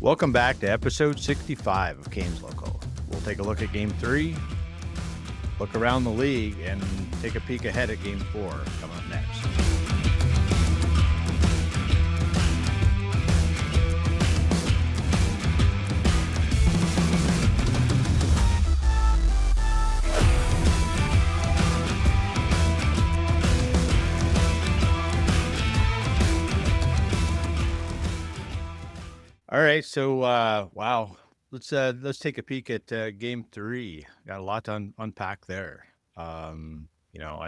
Welcome back to episode 65 of Canes Local. We'll take a look at game 3, look around the league, and take a peek ahead at game 4 coming up next. All right, so wow, let's take a peek at game 3. Got a lot to unpack there. I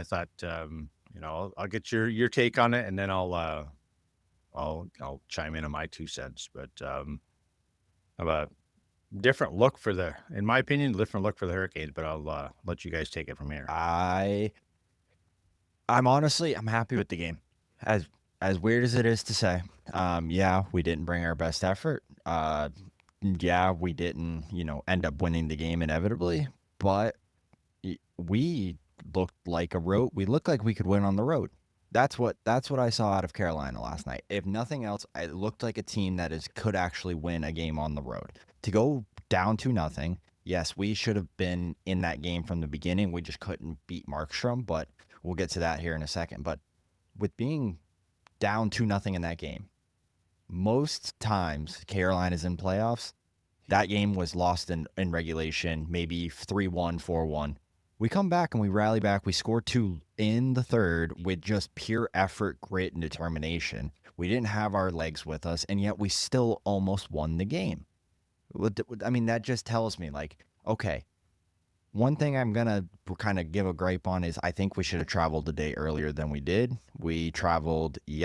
thought I'll get your take on it, and then I'll chime in on my 2 cents. But have a different look in my opinion, different look for the Hurricanes. But I'll let you guys take it from here. I'm happy with the game. As weird as it is to say, yeah, we didn't bring our best effort. Yeah, we didn't, end up winning the game inevitably, but we looked like we looked like we could win on the road. That's what I saw out of Carolina last night. If nothing else, it looked like a team that could actually win a game on the road. To go down 2-0, yes, we should have been in that game from the beginning. We just couldn't beat Markstrom, but we'll get to that here in a second. But with being down 2-0 in that game, most times Carolina's in playoffs, that game was lost in regulation, maybe 3-1, 4-1. We come back and we rally back. We score 2 in the third with just pure effort, grit, and determination. We didn't have our legs with us, and yet we still almost won the game. I mean, that just tells me, okay, one thing I'm going to kind of give a gripe on is I think we should have traveled a day earlier than we did. We traveled we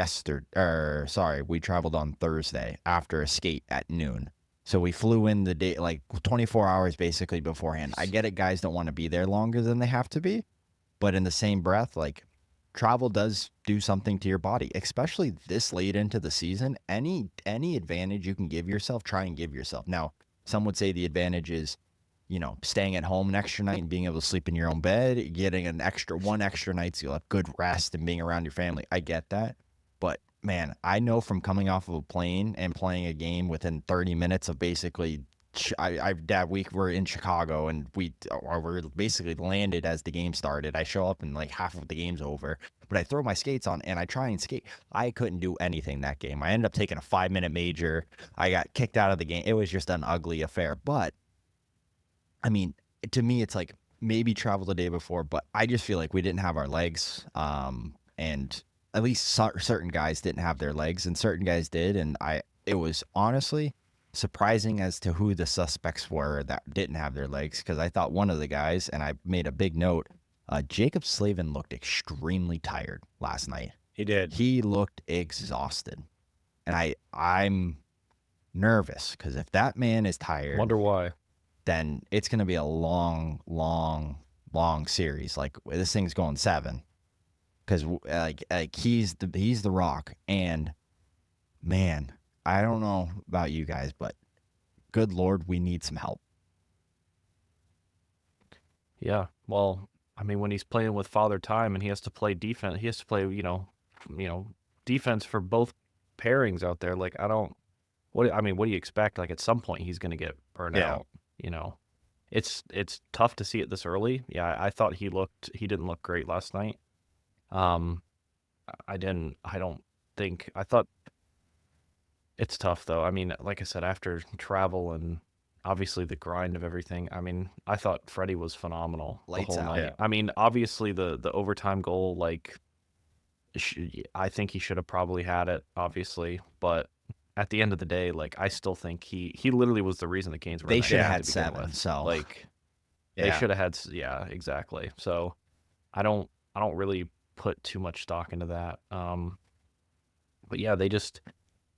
traveled on Thursday after a skate at noon. So we flew in the day, 24 hours basically beforehand. I get it, guys don't want to be there longer than they have to be. But in the same breath, travel does do something to your body, especially this late into the season. Any advantage you can give yourself, try and give yourself. Now, some would say the advantage is, staying at home an extra night and being able to sleep in your own bed, getting one extra night so you'll have good rest and being around your family. I get that. But man, I know from coming off of a plane and playing a game within 30 minutes of basically, we were in Chicago and we basically landed as the game started. I show up and half of the game's over, but I throw my skates on and I try and skate. I couldn't do anything that game. I ended up taking a 5-minute major. I got kicked out of the game. It was just an ugly affair. But I mean, to me, it's maybe travel the day before, but I just feel like we didn't have our legs. And at least certain guys didn't have their legs and certain guys did. And it was honestly surprising as to who the suspects were that didn't have their legs. Cause I thought one of the guys, and I made a big note, Jacob Slavin looked extremely tired last night. He did. He looked exhausted. And I'm nervous because if that man is tired, wonder why, then it's going to be a long, long, long series. This thing's going 7 because he's the Rock. And man, I don't know about you guys, but good Lord, we need some help. Yeah. Well, I mean, when he's playing with Father Time and he has to play defense, he has to play, defense for both pairings out there. What do you expect? At some point he's going to get burned out. It's tough to see it this early. Yeah, I thought he didn't look great last night. I thought it's tough though. I mean, like I said, after travel and obviously the grind of everything, I mean, I thought Freddie was phenomenal the whole night. Yeah. I mean, obviously the overtime goal, I think he should have probably had it, obviously, but at the end of the day, I still think he literally was the reason the Canes were. They should have had 7. So they should have had. Yeah, exactly. So I don't really put too much stock into that. But yeah, they just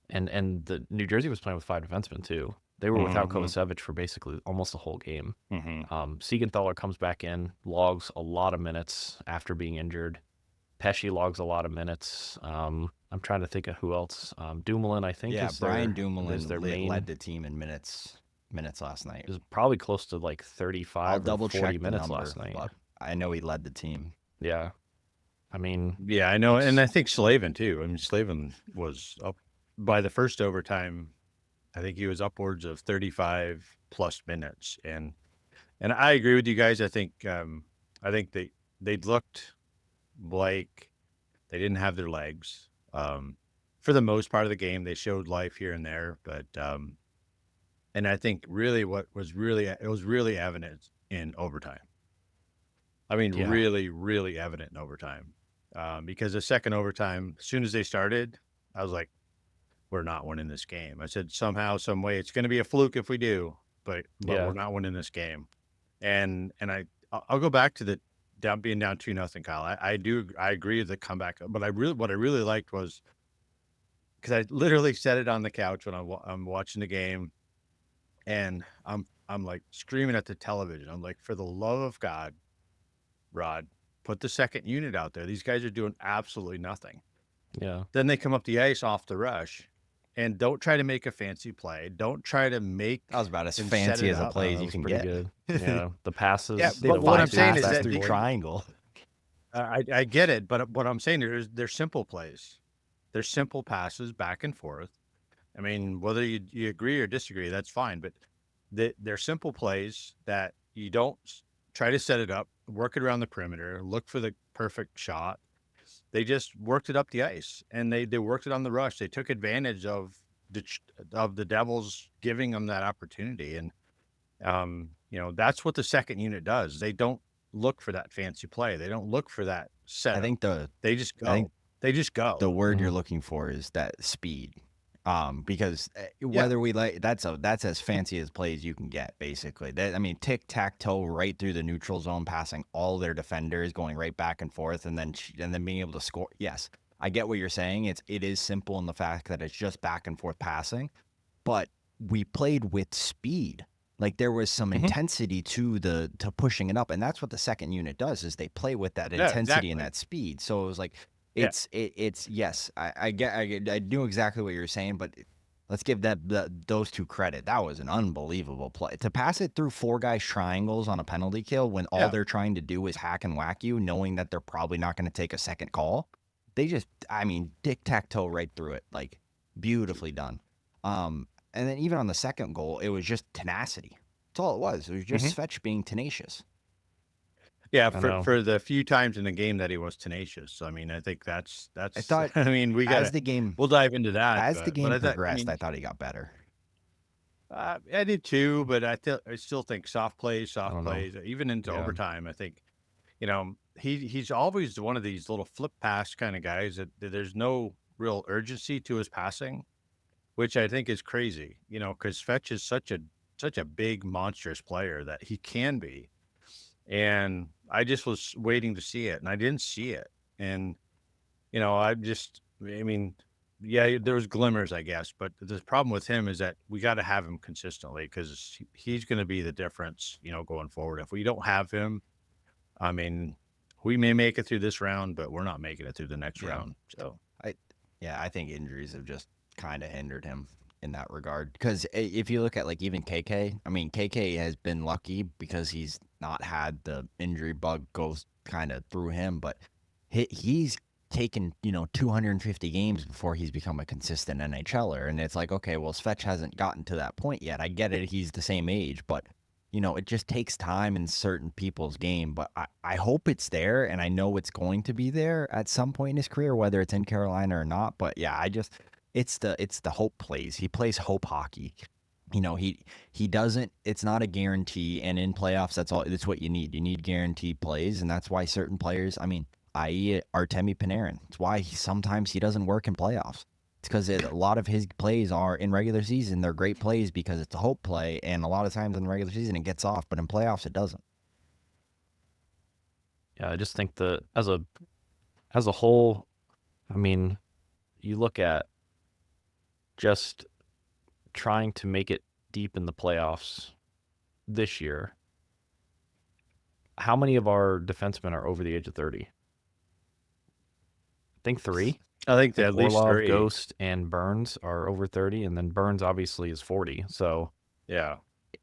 and the New Jersey was playing with 5 defensemen too. They were without Kovacevic for basically almost the whole game. Siegenthaler comes back in, logs a lot of minutes after being injured. Pesci logs a lot of minutes. I'm trying to think of who else. Dumoulin, I think. Yeah, Brian Dumoulin led the team in minutes last night. It was probably close to 35 or 40 minutes last night. But I know he led the team. Yeah. I mean. Yeah, I know. And I think Slavin, too. I mean, Slavin was up by the first overtime. I think he was upwards of 35 plus minutes, and I agree with you guys. I think they looked like they didn't have their legs. For the most part of the game, they showed life here and there, but and I think really what was really it was really evident in overtime. I mean, Yeah. really, really evident in overtime. Because the second overtime, as soon as they started, I was like, we're not winning this game. I said, somehow, some way, it's going to be a fluke if we do, but Yeah. we're not winning this game. And I'll go back to the being down 2-0, Kyle. I agree with the comeback, but what I really liked was because I literally said it on the couch when I'm watching the game, and I'm like screaming at the television. I'm like, for the love of God, Rod, put the second unit out there. These guys are doing absolutely nothing. Yeah. Then they come up the ice off the rush, and don't try to make a fancy play. Don't try to make. That was about as and set fancy it as a up. play as That you was can pretty get. good. Yeah. The passes. Yeah, They but the what I'm wide saying is passes that through were- triangle. I get it, but what I'm saying is they're simple plays. They're simple passes back and forth. I mean, whether you agree or disagree, that's fine. But they're simple plays that you don't try to set it up, work it around the perimeter, look for the perfect shot. They just worked it up the ice, and they worked it on the rush. They took advantage of the Devils giving them that opportunity, and that's what the second unit does. They don't look for that fancy play. They don't look for that setup. I think they just go. I think they just go. the word you're Mhm. looking for is that speed. Because whether we like that's as fancy as plays you can get, basically. I mean, tic-tac-toe right through the neutral zone, passing all their defenders, going right back and forth, and then being able to score. Yes, I get what you're saying. It is simple in the fact that it's just back and forth passing, but we played with speed. Like there was some intensity to pushing it up, and that's what the second unit does is they play with that intensity and that speed. So it was like it's yes, I knew exactly what you were saying, but let's give those two credit. That was an unbelievable play to pass it through four guys triangles on a penalty kill when all they're trying to do is hack and whack you, knowing that they're probably not going to take a second call. They just, I mean, tic-tac-toe right through it, like beautifully done. And then even on the second goal, it was just tenacity. That's all it was. It was just Svech being tenacious. Yeah, for the few times in the game that he was tenacious. So, I mean, I think that's. I thought. I mean, we'll dive into that as the game progressed. I thought he got better. I did too, but I still think soft plays, even into overtime. I think, he's always one of these little flip pass kind of guys that there's no real urgency to his passing, which I think is crazy. Because Fetch is such a big monstrous player that he can be. And I just was waiting to see it, and I didn't see it. And, there was glimmers, I guess. But the problem with him is that we got to have him consistently because he's going to be the difference, going forward. If we don't have him, I mean, we may make it through this round, but we're not making it through the next round. So, I think injuries have just kind of hindered him in that regard. Because if you look at like even KK, I mean, KK has been lucky because he's not had the injury bug go kind of through him, but he's taken 250 games before he's become a consistent NHLer, and it's like, okay, well, Svech hasn't gotten to that point yet. I get it, he's the same age, but it just takes time in certain people's game. But I hope it's there, and I know it's going to be there at some point in his career, whether it's in Carolina or not. But yeah, it's the hope plays. He plays hope hockey. He doesn't, it's not a guarantee, and in playoffs, that's what you need. You need guaranteed plays, and that's why certain players, I mean, i.e. Artemi Panarin, it's why sometimes he doesn't work in playoffs. It's because a lot of his plays are in regular season, they're great plays because it's a hope play, and a lot of times in the regular season it gets off, but in playoffs it doesn't. Yeah, I just think that as a whole, I mean, you look at just trying to make it deep in the playoffs this year. How many of our defensemen are over the age of 30? I think 3. I think at least Orlov, 3. Ghost, and Burns are over 30, and then Burns obviously is 40. So yeah,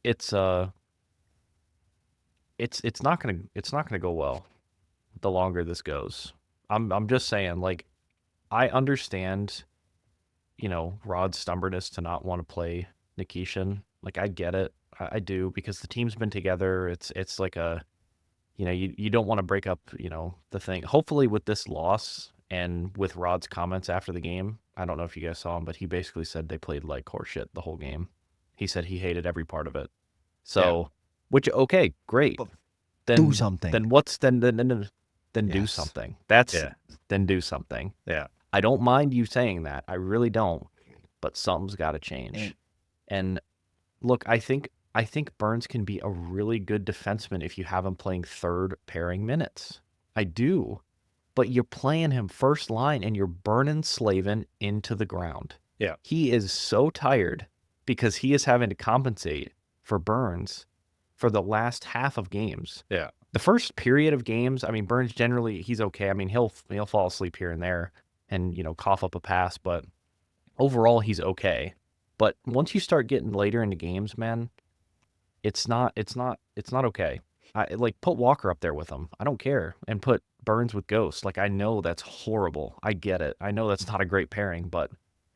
it's not gonna go well the longer this goes. I'm just saying, I understand, Rod's stubbornness to not want to play Nikishin. Like, I get it. I do, because the team's been together. It's like a, you don't want to break up, the thing. Hopefully with this loss and with Rod's comments after the game, I don't know if you guys saw him, but he basically said they played like horseshit the whole game. He said he hated every part of it. So, which, okay, great. But Then do something. Then what's then do Yes. something. Then do something. Yeah. I don't mind you saying that. I really don't. But something's got to change. And look, I think Burns can be a really good defenseman if you have him playing third pairing minutes. I do. But you're playing him first line and you're burning Slavin into the ground. Yeah. He is so tired because he is having to compensate for Burns for the last half of games. Yeah. The first period of games, I mean, Burns generally, he's okay. I mean, he'll fall asleep here and there and, cough up a pass, but overall he's okay. But once you start getting later into games, man, it's not okay. Put Walker up there with him. I don't care. And put Burns with Ghost. Like, I know that's horrible. I get it. I know that's not a great pairing, but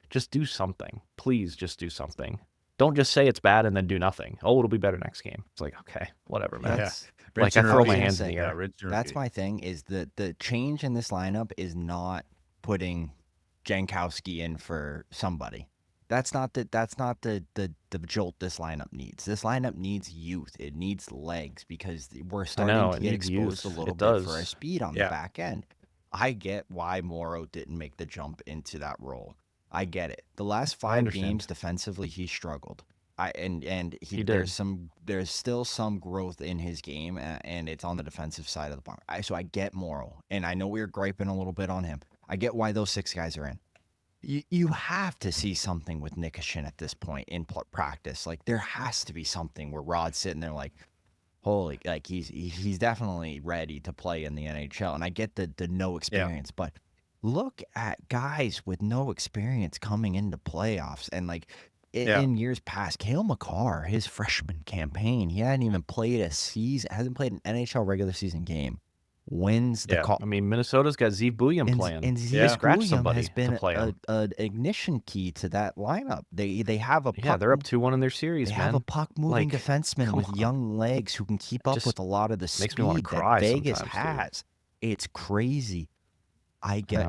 just do something. Please just do something. Don't just say it's bad and then do nothing. Oh, it'll be better next game. It's like, okay, whatever, man. Like, I throw my hands in the air. That's my thing, is that the change in this lineup is not putting Jankowski in for somebody. That's not the jolt this lineup needs. This lineup needs youth. It needs legs, because we're starting to get exposed a little bit for our speed on the back end. I get why Morrow didn't make the jump into that role. I get it. The last 5 games defensively, he struggled. There's still some growth in his game, and it's on the defensive side of the bar. So I get Morrow, and I know we were griping a little bit on him. I get why those 6 guys are in. You have to see something with Nikishin at this point in practice. Like, there has to be something where Rod's sitting there like, holy, like he's definitely ready to play in the NHL. And I get the no experience, but look at guys with no experience coming into playoffs. And like in years past, Cale Makar, his freshman campaign, he hadn't even played hasn't played an NHL regular season game. Wins the call. I mean, Minnesota's got Zeev Bouillon playing. And Zeev Bouillon has been to play an ignition key to that lineup. They have a puck, they're up 2-1 in their series. They man. have a puck moving defenseman with young legs who can keep up with a lot of the speed that Vegas has. Dude. It's crazy. I get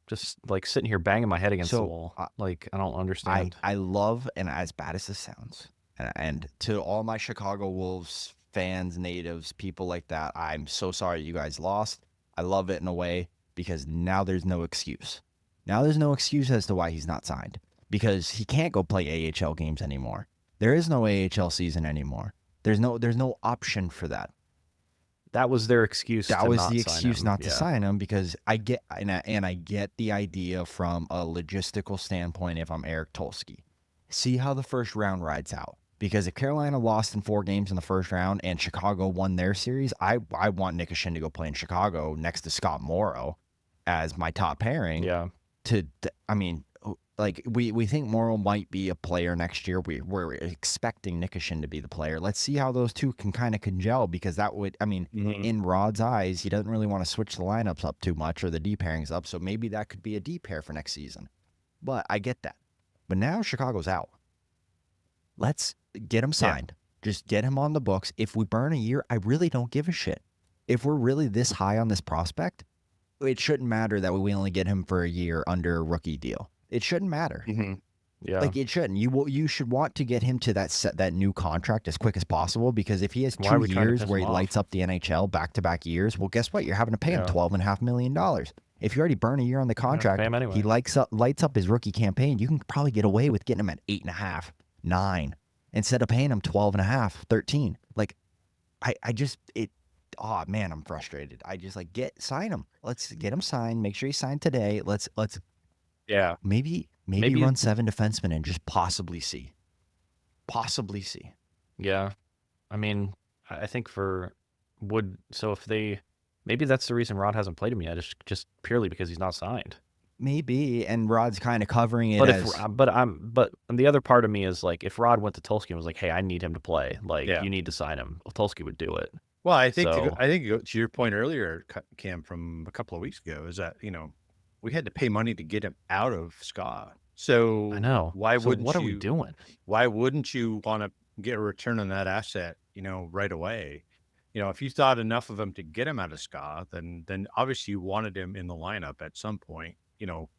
just like sitting here banging my head against the wall. Like, I don't understand. I love, and as bad as this sounds, and to all my Chicago Wolves fans, natives, people like that, I'm so sorry you guys lost. I love it in a way, because now there's no excuse. Now there's no excuse as to why he's not signed, because he can't go play AHL games anymore. There is no AHL season anymore. There's no option for that. That was their excuse. That was the excuse not to sign him, because I get I get the idea from a logistical standpoint. If I'm Eric Tulsky, see how the first round rides out. Because if Carolina lost in 4 games in the first round and Chicago won their series, I want Nikishin to go play in Chicago next to Scott Morrow as my top pairing. Yeah. We think Morrow might be a player next year. We're expecting Nikishin to be the player. Let's see how those two can kind of congeal, because that would, in Rod's eyes, he doesn't really want to switch the lineups up too much or the D pairings up. So maybe that could be a D pair for next season. But I get that. But now Chicago's out. Let's get him signed. Just get him on the books. If we burn a year, I really don't give a shit. If we're really this high on this prospect, it shouldn't matter that we only get him for a year under a rookie deal. It shouldn't matter. Mm-hmm. Yeah. Like, it shouldn't. You should want to get him to that new contract as quick as possible, because if he has 2 years where he lights up the NHL back-to-back years, well, guess what? You're having to pay him $12.5 million. If you already burn a year on the contract, anyway. he lights up his rookie campaign, you can probably get away with getting him at 8.5, 9, instead of paying him 12.5, 13. Like, man, I'm frustrated. I just sign him. Let's get him signed. Make sure he's signed today. Let's maybe run 7 defensemen and just possibly see. Yeah. I mean, I think maybe that's the reason Rod hasn't played him yet, just purely because he's not signed. Maybe, and Rod's kind of covering it. But the other part of me is like, if Rod went to Tulsky and was like, "Hey, I need him to play. Like, you need to sign him," well, Tulsky would do it. Well, I think to your point earlier, Cam, from a couple of weeks ago, is that we had to pay money to get him out of SCA. So I know. why So wouldn't what are we you? doing? Why wouldn't you want to get a return on that asset? Right away. If you thought enough of him to get him out of SCA, then obviously you wanted him in the lineup at some point.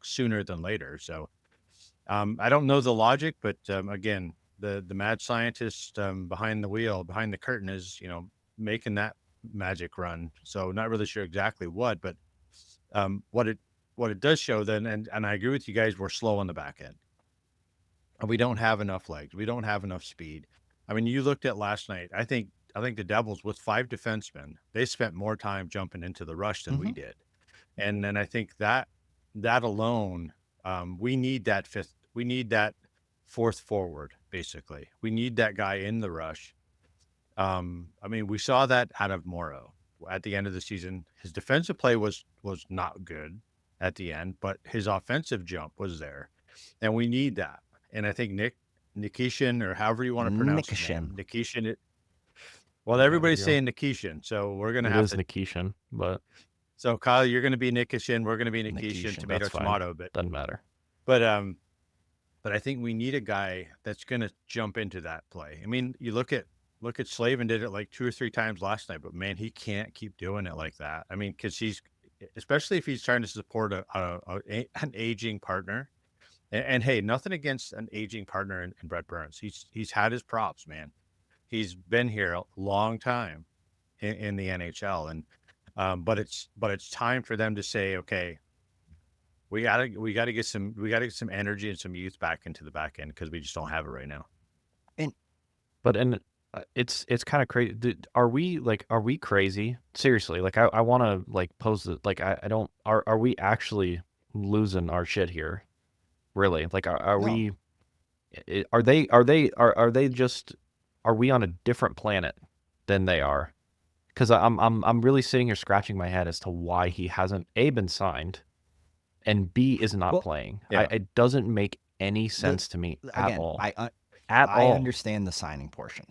Sooner than later. So I don't know the logic, but again, the mad scientist behind the wheel, behind the curtain, is making that magic run. So not really sure exactly what, but what it does show then, and I agree with you guys, we're slow on the back end. We don't have enough legs. We don't have enough speed. I mean, you looked at last night. I think the Devils with 5 defensemen, they spent more time jumping into the rush than we did, and then I think that alone, we need that fifth. We need that fourth forward. Basically, we need that guy in the rush. I mean, we saw that out of Morrow at the end of the season. His defensive play was not good at the end, but his offensive jump was there, and we need that. And I think Nikishin, or however you want to pronounce his name, Nikishin. Well, everybody's saying Nikishin, so we're gonna have to. Nikishin, but So Kyle, you're gonna be Nikishin. We're gonna be Nikishin. Tomato, tomato. But doesn't matter. But I think we need a guy that's gonna jump into that play. I mean, you look at Slavin did it like 2 or 3 times last night, but man, he can't keep doing it like that. I mean, because especially if he's trying to support an aging partner. And hey, nothing against an aging partner in Brett Burns. He's had his props, man. He's been here a long time in the NHL, and but it's time for them to say, okay, we gotta get some energy and some youth back into the back end, because we just don't have it right now. And it's kind of crazy. Are we crazy? Seriously, like I want to like pose it. Like I don't. Are we actually losing our shit here? Really? Like are we? Are they just? Are we on a different planet than they are? Because I'm really sitting here scratching my head as to why he hasn't A, been signed, and B, is not playing. Yeah. It doesn't make any sense to me at all. I understand the signing portion.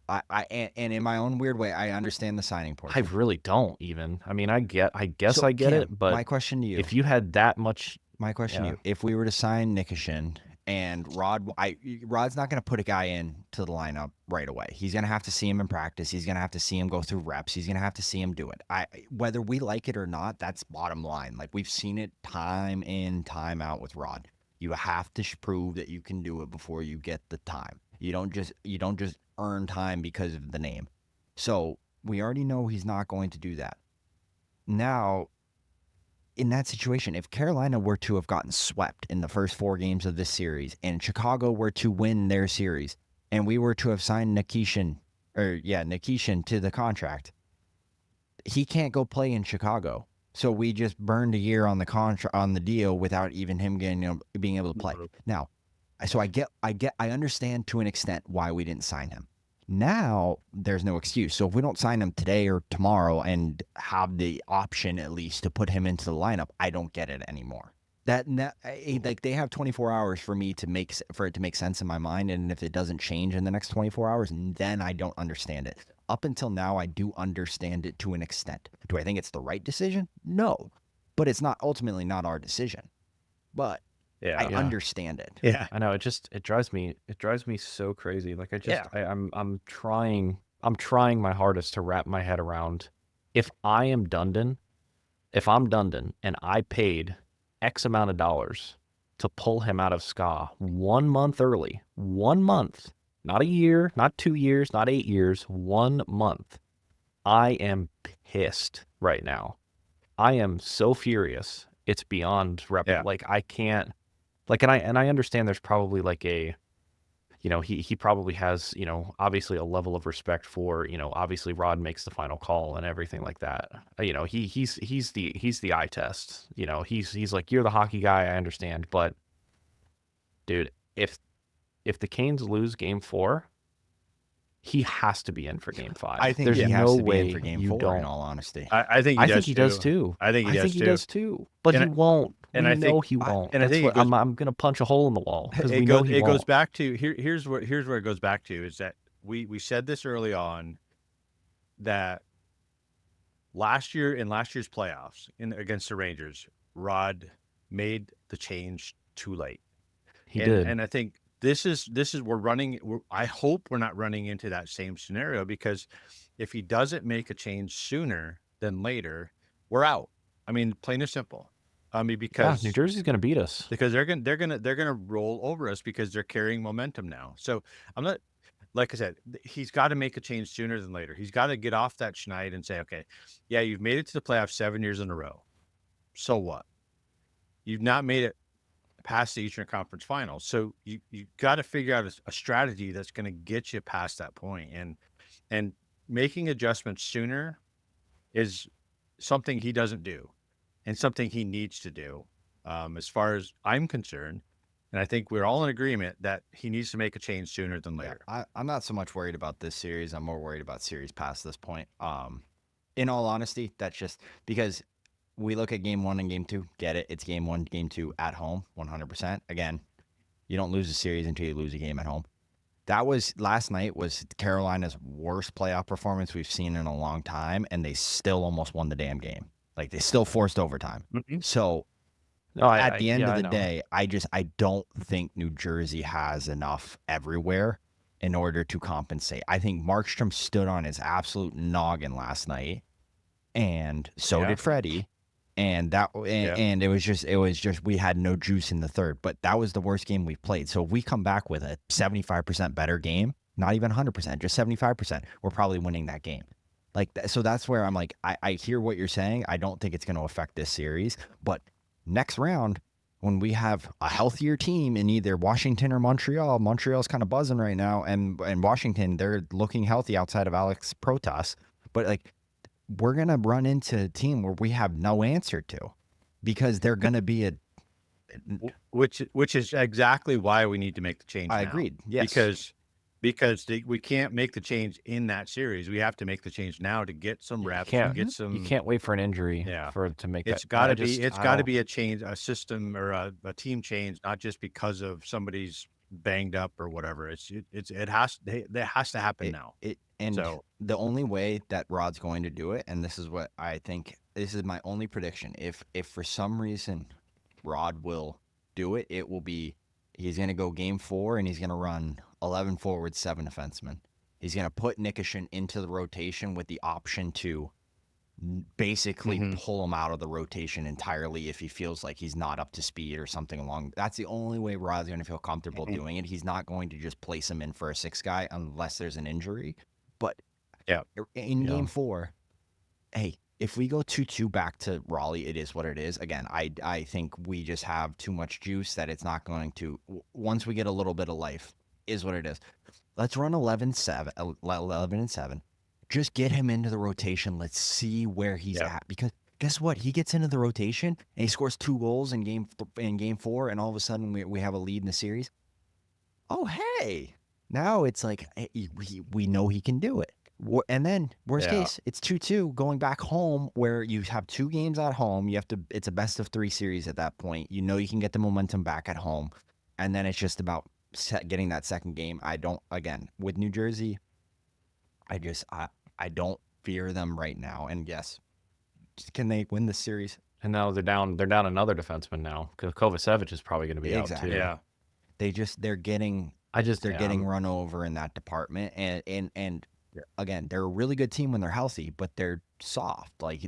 And in my own weird way, I understand the signing portion. I really don't even. I mean, I guess I get Cam, it, but my question to you, if you had that much, to you, if we were to sign Nikishin and Rod's not going to put a guy into the lineup right away. He's going to have to see him in practice. He's going to have to see him go through reps. He's going to have to see him do it. Whether we like it or not, that's bottom line. Like, we've seen it time in, time out with Rod. You have to prove that you can do it before you get the time. You don't just earn time because of the name. So we already know he's not going to do that. Now, in that situation, if Carolina were to have gotten swept in the first 4 games of this series, and Chicago were to win their series, and we were to have signed Nikishin to the contract, he can't go play in Chicago. So we just burned a year on the deal without even him being able to play. Now, so I understand to an extent why we didn't sign him. Now there's no excuse. So if we don't sign him today or tomorrow and have the option at least to put him into the lineup, I don't get it anymore. Like, they have 24 hours for it to make sense in my mind, and if it doesn't change in the next 24 hours, then I don't understand it. Up until now, I do understand it to an extent. Do I think it's the right decision? No, but it's ultimately not our decision. But I understand it. Yeah, I know. It drives me so crazy. Like, I'm trying my hardest to wrap my head around, if I'm Dundon and I paid X amount of dollars to pull him out of SCA 1 month early, 1 month, not a year, not 2 years, not 8 years, 1 month. I am pissed right now. I am so furious. It's beyond like, I can't. Like, and I understand there's probably like he probably has, obviously a level of respect for, obviously Rod makes the final call and everything like that. He's the eye test. He's like, you're the hockey guy, I understand, but dude, if the Canes lose Game 4, he has to be in for Game 5. I think there's he has no to be way in for Game 4. In all honesty, I think he does too. I think he does too. But he won't. And we I know think he won't. And I think I'm gonna punch a hole in the wall because we know he won't. It goes back to here's where it goes back to, is that we said this early on, that in last year's playoffs against the Rangers, Rod made the change too late. He did. And I think this is I hope we're not running into that same scenario, because if he doesn't make a change sooner than later, we're out. I mean, plain and simple. I mean, Yeah, New because Jersey's going to beat us. they're gonna roll over us because they're carrying momentum now. So I'm not, like I said, he's got to make a change sooner than later. He's got to get off that schneid and say, okay, yeah, you've made it to the playoffs 7 years in a row. So what? You've not made it past the Eastern Conference Finals. So you got to figure out a strategy that's going to get you past that point. And making adjustments sooner is something he doesn't do, and something he needs to do, as far as I'm concerned. And I think we're all in agreement that he needs to make a change sooner than later. I'm not so much worried about this series. I'm more worried about series past this point. In all honesty, that's just because we look at game 1 and game 2, get it. It's game 1, game 2 at home, 100%. Again, you don't lose a series until you lose a game at home. Last night was Carolina's worst playoff performance we've seen in a long time, and they still almost won the damn game. Like, they still forced overtime. Mm-hmm. So at the end of the day, I don't think New Jersey has enough everywhere in order to compensate. I think Markstrom stood on his absolute noggin last night, and so did Freddie. And it was just we had no juice in the third, but that was the worst game we've played. So if we come back with a 75% better game, not even 100%, just 75%, we're probably winning that game. Like, so that's where I'm like, I hear what you're saying. I don't think it's going to affect this series, but next round, when we have a healthier team in either Washington or Montreal's kind of buzzing right now, and Washington, they're looking healthy outside of Alex Protas, but like, we're going to run into a team where we have no answer to, because they're going to be which is exactly why we need to make the change now. Agreed. Yes. Because we can't make the change in that series. We have to make the change now to get some reps. You can't wait for an injury to make it's that. It's got to be a change, a system, or a team change, not just because of somebody's banged up or whatever. It has to happen now. The only way that Rod's going to do it, and this is what I think, this is my only prediction. If for some reason Rod will do it, it will be, he's going to go game 4 and he's going to run 11 forwards, 7 defensemen. He's going to put Nikishin into the rotation with the option to basically pull him out of the rotation entirely if he feels like he's not up to speed or something along. That's the only way Rod's going to feel comfortable doing it. He's not going to just place him in for a 6th guy unless there's an injury. But in game 4, hey, if we go 2-2 back to Raleigh, it is what it is. Again, I think we just have too much juice that it's not going to, once we get a little bit of life, is what it is. Let's run 11-7. Just get him into the rotation. Let's see where he's at. Because guess what? He gets into the rotation and he scores 2 goals in game 4, and all of a sudden we have a lead in the series. Oh, hey. Now it's like, we know he can do it. And then worst case, it's 2-2 going back home, where you have 2 games at home. It's a best of 3 series at that point. You know you can get the momentum back at home. And then it's just about getting that second game. Again, with New Jersey, I don't fear them right now. And yes, can they win the series? And now they're down another defenseman now, because Kovacevic is probably going to be out too. Yeah. They're getting run over in that department. And again, they're a really good team when they're healthy, but they're soft. Like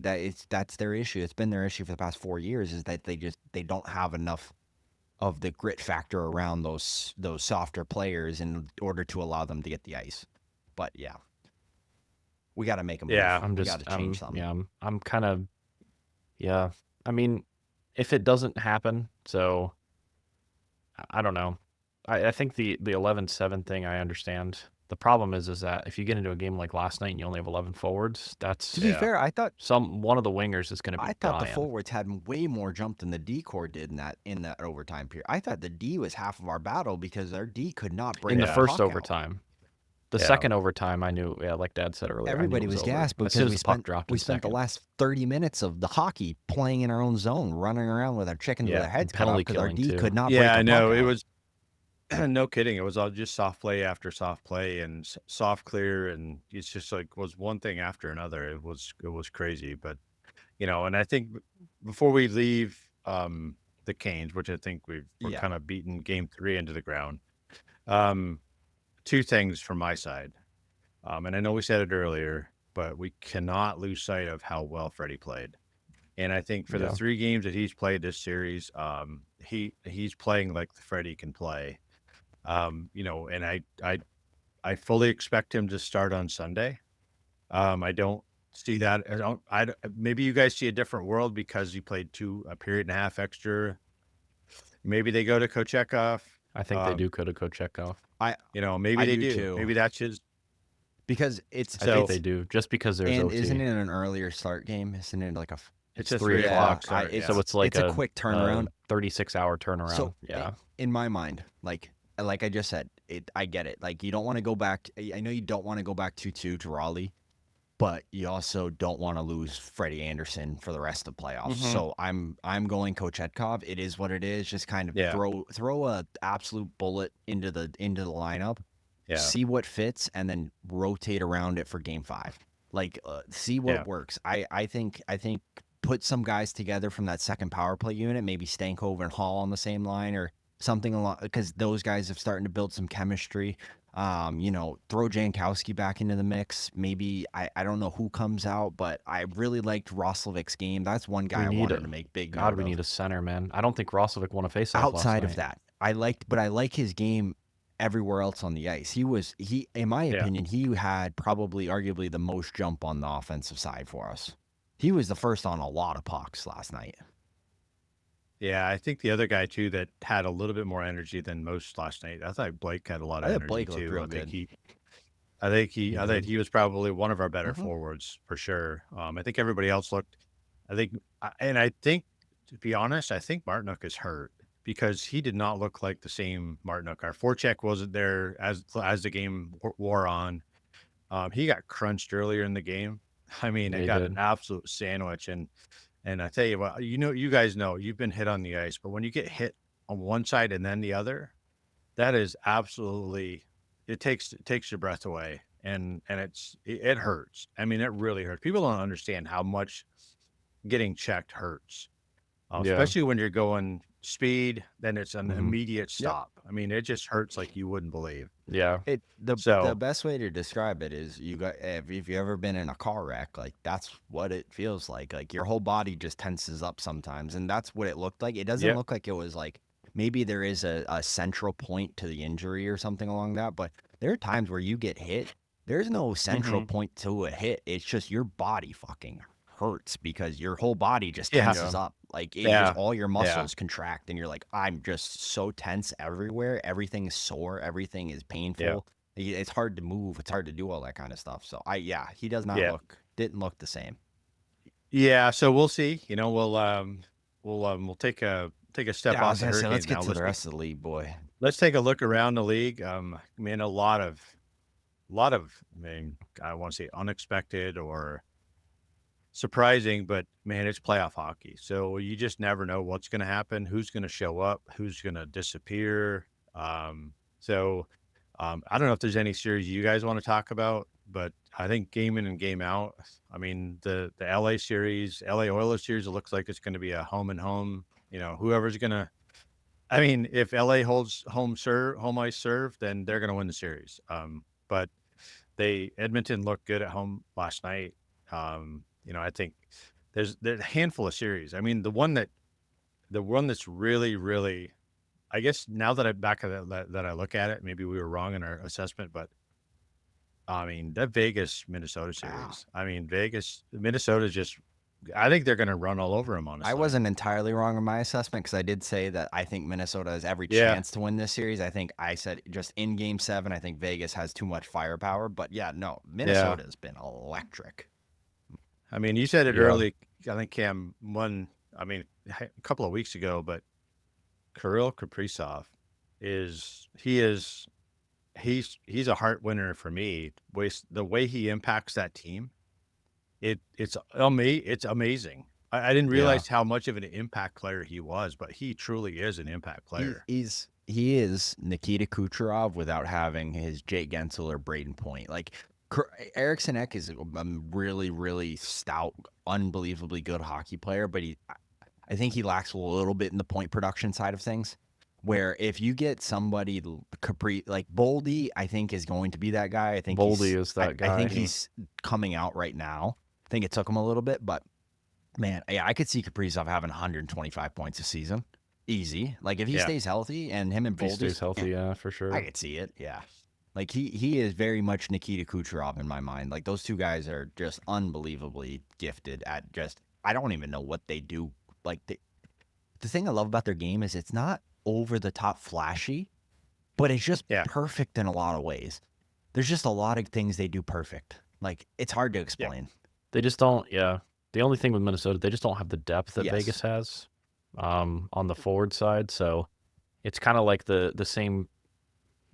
that's their issue. It's been their issue for the past 4 years, is that they don't have enough of the grit factor around those softer players in order to allow them to get the ice. But we got to make them. Yeah, we got to change something. Yeah, I'm kind of. Yeah, I mean, if it doesn't happen, so I don't know. I think the 11-7 thing I understand. The problem is that if you get into a game like last night and you only have 11 forwards, that's, to be fair, I thought one of the wingers is going to be. I thought the forwards had way more jump than the D corps did in that overtime period. I thought the D was half of our battle, because our D could not break in the first puck overtime. Out. The second overtime, I knew, like Dad said earlier, everybody was gassed because we spent the last 30 minutes of the hockey playing in our own zone, running around with our chickens with our heads cut off, because our D could not break a puck out. Yeah, I know. It was, no kidding. It was all just soft play after soft play and soft clear, and it's just like was one thing after another. It was crazy, but and I think before we leave the Canes, which I think we're Yeah. kind of beaten game 3 into the ground. Two things from my side. And I know we said it earlier, but we cannot lose sight of how well Freddie played. And I think for the Yeah. 3 games that he's played this series, he's playing like the Freddie can play. You know, and I fully expect him to start on Sunday. I don't see that. Maybe you guys see a different world because he played a period and a half extra. Maybe they go to Kochekov. I think they do go to Kochekov. You know, maybe I they do do. too. Maybe that's his. Because it's I think So- they do, just because there's and OT. isn't it an earlier start game? Isn't it like It's a 3 3 o'clock. start. So it's like a quick turnaround. 36-hour turnaround. So yeah. in my mind, like I just said, I get it. Like you don't want to go back. I know you don't want to go back 2-2 to Raleigh, but you also don't want to lose Freddy Andersen for the rest of the playoffs. Mhm. So I'm going Kochetkov. It is what it is. Just kind of Yeah. throw a absolute bullet into the lineup. Yeah. See what fits, and then rotate around it for game 5. Like see what Yeah. works. I think put some guys together from that second power play unit, maybe Stankover and Hall on the same line or something along, because those guys have starting to build some chemistry. You know, throw Jankowski back into the mix. Maybe I don't know who comes out, but I really liked Roslovic's game. That's one guy I wanted to make big. God, we need a center, man. I don't think Roslovic won a faceoff Outside of last night. that, I like his game everywhere else on the ice. He in my opinion, he had probably arguably the most jump on the offensive side for us. He was the first on a lot of pucks last night. Yeah, I think the other guy too that had a little bit more energy than most last night. I thought Blake had a lot of I thought energy Blake looked too. real I think good. I think he was probably one of our better Mhm. forwards for sure. I think everybody else looked. I think to be honest, I think Martinook is hurt because he did not look like the same Martinook. Our forecheck wasn't there as the game wore on. He got crunched earlier in the game. I mean, Yeah, it he got did. an absolute sandwich. And I tell you what, you guys know you've been hit on the ice, but when you get hit on one side and then the other, that is absolutely it takes your breath away, and it hurts. I mean, it really hurts. People don't understand how much getting checked hurts, Yeah. especially when you're going speed. Then it's an Mhm. immediate stop. I mean, it just hurts like you wouldn't believe. Yeah. The So- best way to describe it is if you've ever been in a car wreck, like that's what it feels like. Like your whole body just tenses up sometimes, and that's what it looked like. It doesn't Yep. look like it was like maybe there is a central point to the injury or something along that, but there are times where you get hit. There's no central Mhm. point to a hit. It's just your body fucking hurts because your whole body just Yeah. tenses up. Like it Yeah. just all your muscles contract, and you're like, I'm just so tense everywhere. Everything is sore. Everything is painful. It's hard to move. It's hard to do all that kind of stuff. So he does not Yeah. didn't look the same. Yeah, so we'll see. You know, we'll take a step Yeah, I off was the gonna say, Hurricanes let's get now. to the rest of the league, boy. Let's take a look around the league. I mean, a lot of, I mean, I want to say unexpected or surprising, but man, it's playoff hockey. So you just never know what's going to happen, who's going to show up, who's going to disappear. I don't know if there's any series you guys want to talk about, but I think game in and game out. I mean, the LA series, LA Oilers series, it looks like it's going to be a home and home. You know, whoever's going to. I mean, if LA holds home ice serve, then they're going to win the series. But Edmonton looked good at home last night. You know, I think there's a handful of series. I mean, the one that's really, really, I guess now that I'm back at that I look at it, maybe we were wrong in our assessment, but I mean, that Vegas Minnesota series. I mean, Minnesota just, I think they're going to run all over them, honestly. I wasn't entirely wrong in my assessment because I did say that I think Minnesota has every chance to win this series. I think I said just in Game 7, I think Vegas has too much firepower. But Minnesota has been electric. I mean, you said it early. I think Cam won. I mean, a couple of weeks ago, but Kirill Kaprizov he's a heart winner for me. The way he impacts that team, it's amazing. I didn't realize how much of an impact player he was, but he truly is an impact player. He is Nikita Kucherov without having his Jake Gensel or Braden Point. Like Eriksson Ek is a really, really stout, unbelievably good hockey player, but I think he lacks a little bit in the point production side of things. Where if you get somebody like Boldy, I think is going to be that guy. I think Boldy is that guy. I think he's coming out right now. I think it took him a little bit, but man, yeah, I could see Kaprizov having 125 points a season, easy. Like if he stays healthy and him and Boldy stays healthy, yeah, for sure. I could see it. Yeah, like he is very much Nikita Kucherov in my mind. Like those two guys are just unbelievably gifted at just. I don't even know what they do. Like the thing I love about their game is it's not over the top flashy, but it's just perfect in a lot of ways. There's just a lot of things they do perfect. Like it's hard to explain. They just don't. Yeah, the only thing with Minnesota, they just don't have the depth that Vegas has on the forward side. So it's kind of like the same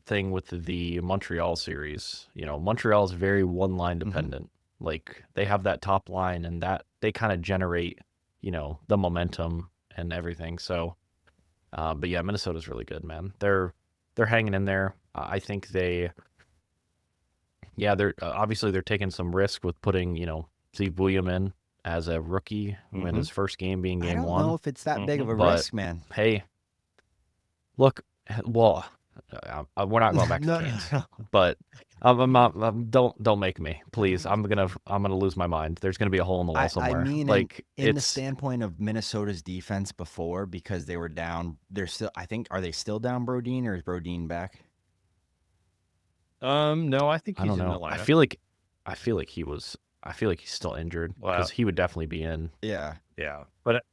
thing with the Montreal series. You know, Montreal is very one line dependent. Like they have that top line, and that they kind of generate, you know, the momentum and everything. So, but yeah, Minnesota's really good, man. They're hanging in there. I think they're obviously they're taking some risk with putting, you know, Steve William in as a rookie in his first game being game 1. I don't know if it's that big of a risk, man. Hey, look, well, we're not going back to Canes, but I'm not. Don't make me, please. I'm gonna lose my mind. There's gonna be a hole in the wall somewhere. I mean, like in the standpoint of Minnesota's defense before, because they were down. They're still. I think are they still down Brodin, or is Brodin back? No, I think he's in the lineup. I feel like he's still injured because he would definitely be in. Yeah. But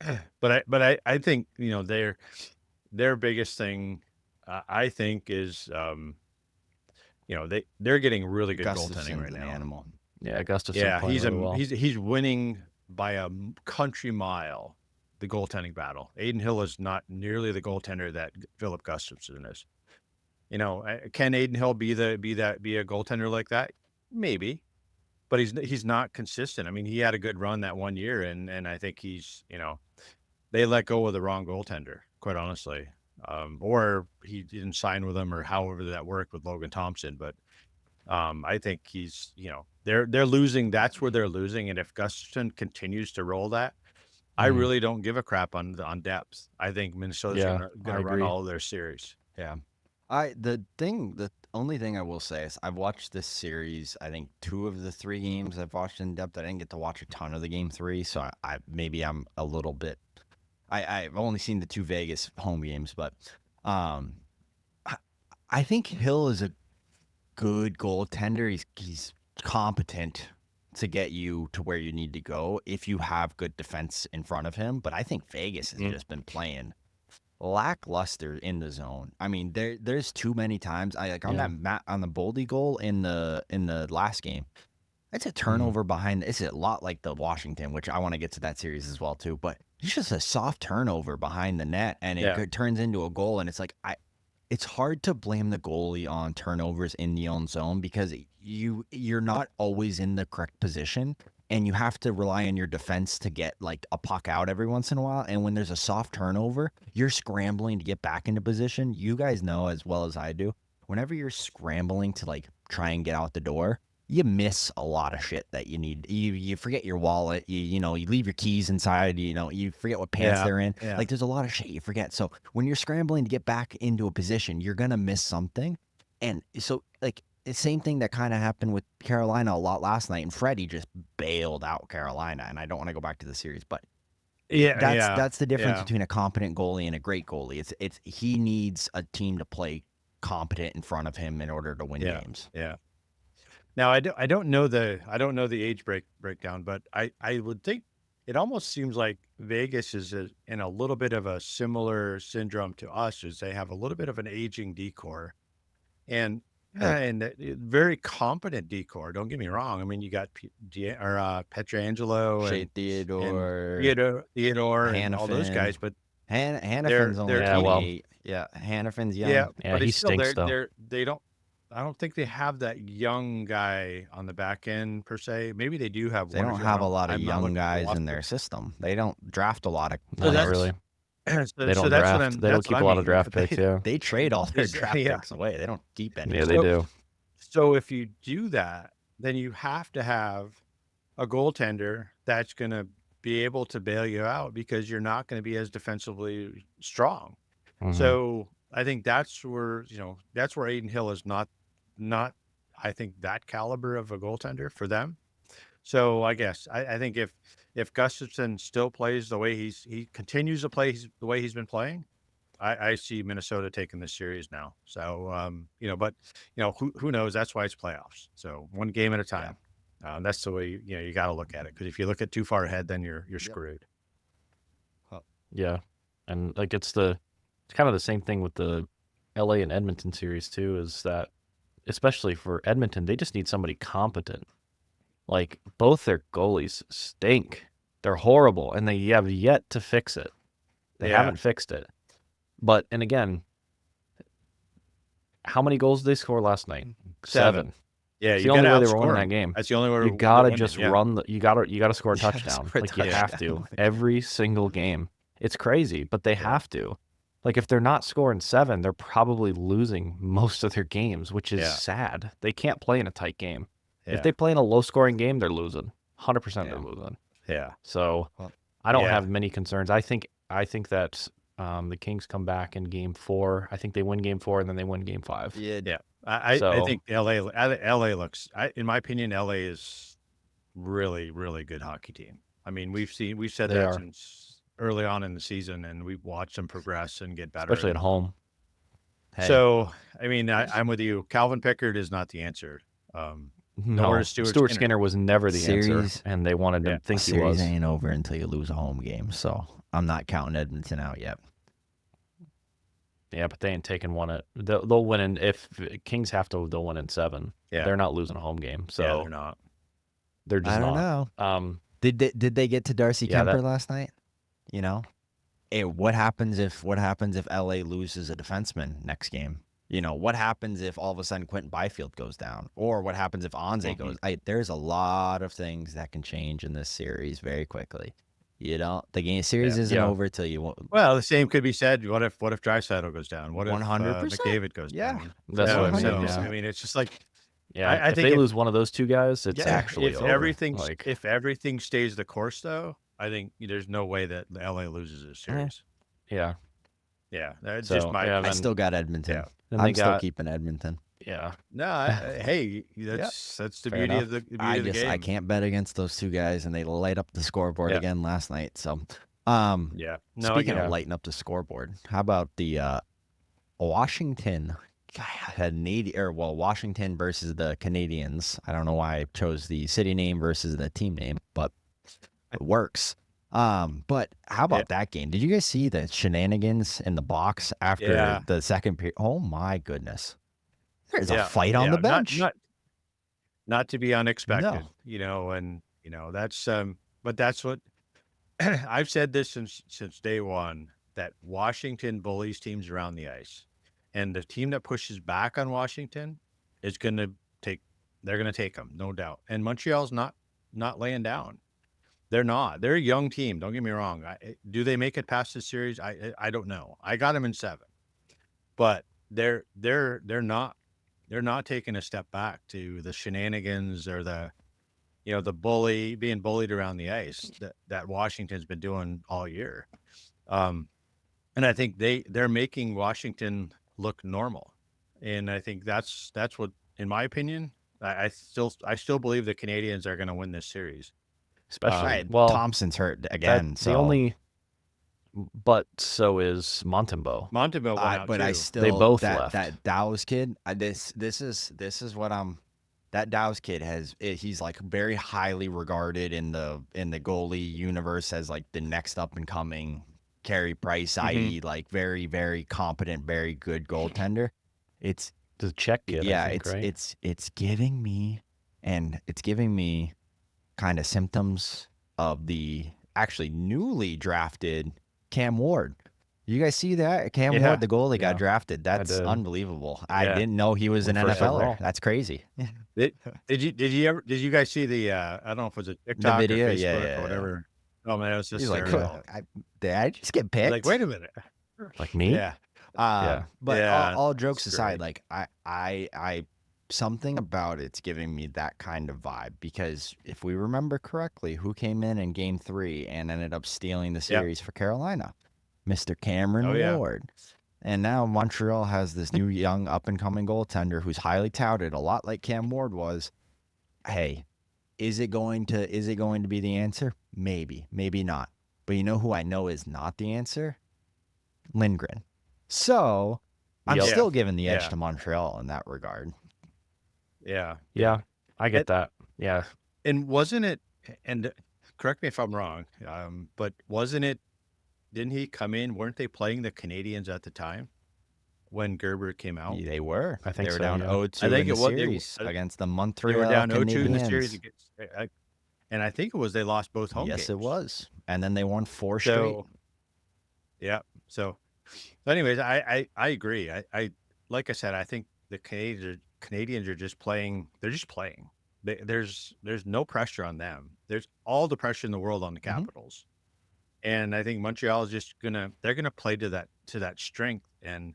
I think, you know, their biggest thing, I think, is you know, they're getting really good goaltending right now. Animal. Yeah, Augustus. Yeah, he's winning by a country mile the goaltending battle. Adin Hill is not nearly the goaltender that Philip Gustafson is. You know, can Adin Hill be a goaltender like that? Maybe, but he's not consistent. I mean, he had a good run that one year, and I think he's, you know, they let go of the wrong goaltender, quite honestly, or he didn't sign with them, or however that worked with Logan Thompson. But I think he's, you know, they're losing. That's where they're losing, and if Gustafson continues to roll that, I really don't give a crap on depth. I think Minnesota's going to run all of their series. Yeah. The only thing I will say is I've watched this series. I think 2 of the 3 games I've watched in depth. I didn't get to watch a ton of the game 3, so maybe I'm a little bit. I've only seen the 2 Vegas home games, but I think Hill is a good goaltender. He's competent to get you to where you need to go if you have good defense in front of him. But I think Vegas has just been playing lackluster in the zone. I mean, there's too many times on that on the Boldy goal in the last game. It's a turnover behind. It's a lot like the Washington, which I want to get to that series as well too. But it's just a soft turnover behind the net, and it turns into a goal. And it's like it's hard to blame the goalie on turnovers in the own zone because you're not always in the correct position. And you have to rely on your defense to get like a puck out every once in a while. And when there's a soft turnover, you're scrambling to get back into position. You guys know as well as I do, whenever you're scrambling to like try and get out the door, you miss a lot of shit that you need. You forget your wallet. You leave your keys inside. You forget what pants they're in. Yeah. Like there's a lot of shit you forget. So when you're scrambling to get back into a position, you're gonna miss something. And so like. The same thing that kind of happened with Carolina a lot last night, and Freddy just bailed out Carolina. And I don't want to go back to the series, but that's the difference between a competent goalie and a great goalie. It's he needs a team to play competent in front of him in order to win games. Yeah. Now I don't know the age breakdown, but I would think it almost seems like Vegas is in a little bit of a similar syndrome to us, as they have a little bit of an aging decor, and very competent decor. Don't get me wrong. I mean, you got Pietrangelo, Shea Theodore, and all those guys, but Hannafin's only 28. Yeah, Hannafin's young. Yeah, but he stinks though. They don't. I don't think they have that young guy on the back end per se. Maybe they do have. They don't have a lot of young guys in their system. They don't draft a lot of. Not really. They don't draft. They don't keep a lot of draft picks. They trade all their draft picks away. They don't keep any. Yeah, they do. So if you do that, then you have to have a goaltender that's going to be able to bail you out because you're not going to be as defensively strong. Mhm. So I think that's where Aiden Hill is not I think that caliber of a goaltender for them. So I guess I think if Gustafsson still plays the way he continues to play the way he's been playing, I see Minnesota taking this series now. So but who knows? That's why it's playoffs. So one game at a time. That's the way you got to look at it. Because if you look at too far ahead, then you're screwed. Yeah, and like it's kind of the same thing with the LA and Edmonton series too. Is that especially for Edmonton, they just need somebody competent. Like both their goalies stink. They're horrible, and they have yet to fix it. They haven't fixed it. But and again, how many goals did they score last night? 7. Yeah, it's you the only way they were outscore winning them. that game. That's the only way you gotta just yeah. run. You gotta score a touchdown. score a Like you have touchdown. to every single game. It's crazy, but they have to. Like if they're not scoring 7, they're probably losing most of their games, which is sad. They can't play in a tight game. If they play in a low-scoring game, they're losing. 100% they're losing. Yeah. So I don't have many concerns. I think that the Kings come back in Game 4. I think they win Game 4 and then they win Game 5. Yeah. I think LA looks. In my opinion, LA is really, really good hockey team. I mean, we've said that since early on in the season, and we've watched them progress and get better, especially at home. So I mean, I'm with you. Calvin Pickard is not the answer. No, Stuart Skinner was never the answer, and they wanted to think he was. Series ain't over until you lose a home game, so I'm not counting Edmonton out yet. Yeah, but they ain't taking one. They'll win in if Kings have to. They'll win in 7. Yeah, they're not losing a home game, so they're not. They're just I don't know. Did they get to Darcy Kemper last night? What happens if LA loses a defenseman next game? What happens if all of a sudden Quentin Byfield goes down, or what happens if Anze goes? There's a lot of things that can change in this series very quickly. The series isn't over till you. Well, the same could be said. What if Draisaitl goes down? What if 100% McDavid goes down? That's what I mean. I mean, it's just like I think they lose one of those two guys, it's actually if over. If everything stays the course, though, I think there's no way that LA loses this series. Yeah. That's just my. I still got Edmonton. I'm still keeping Edmonton. Yeah. No, hey, that's the beauty of the game. I can't bet against those two guys, and they light up the scoreboard again last night. So, speaking of lighting up the scoreboard, how about the Washington Washington versus the Canadians? I don't know why I chose the city name versus the team name, but it works. But how about that game? Did you guys see the shenanigans in the box after the second period? Oh my goodness. There's a fight on the bench. Not to be unexpected, and that's but that's what I've said this since day one, that Washington bullies teams around the ice. And the team that pushes back on Washington is they're going to take them, no doubt. And Montreal's not laying down. They're not. They're a young team. Don't get me wrong. Do they make it past this series? I don't know. I got them in 7, but they're not taking a step back to the shenanigans or the being bullied around the ice that Washington's been doing all year. And I think they're making Washington look normal. And I think that's what, in my opinion, I still believe the Canadians are going to win this series. Especially Thompson's hurt again. But so is Montembeault. Montembeault went out but too. I still they both that left. Dow's kid. This is what I'm. That Dow's kid he's like very highly regarded in the goalie universe as like the next up and coming Carey Price, i.e. like very, very competent, very good goaltender. It's the Czech kid. Yeah, I think, it's giving me kind of symptoms of the actually newly drafted Cam Ward. You guys see that? Cam Ward, the goalie, got drafted. That's unbelievable. I didn't know he was an NFLer. That's crazy. Did you guys see the I don't know if it was a TikTok the video? or Facebook or whatever? Oh man, it was just like, did I just get picked? Like, wait a minute. Like me? But all jokes aside, like I something about it's giving me that kind of vibe, because if we remember correctly, who came in Game 3 and ended up stealing the series for Carolina? Mr. Cameron Ward. And now Montreal has this new young up-and-coming goaltender who's highly touted, a lot like Cam Ward was. Hey, is it going to be the answer? Maybe, maybe not. But you know who I know is not the answer? Lindgren. So I'm still giving the edge to Montreal in that regard. Yeah. I get that. Yeah. And wasn't it, and correct me if I'm wrong, but didn't he come in? Weren't they playing the Canadians at the time when Gerber came out? They were. I think they were so, down yeah. 0-2 I think in the series they against the were Montreal down 0-2 in the Canadiens. series. And I think it was they lost both home games. Yes, it was. And then they won 4 straight. Yeah. So anyways, I agree. I like I said, I think the Canadians are just playing. They're just playing. There's no pressure on them. There's all the pressure in the world on the Capitals. And I think Montreal is just they're gonna play to that strength, and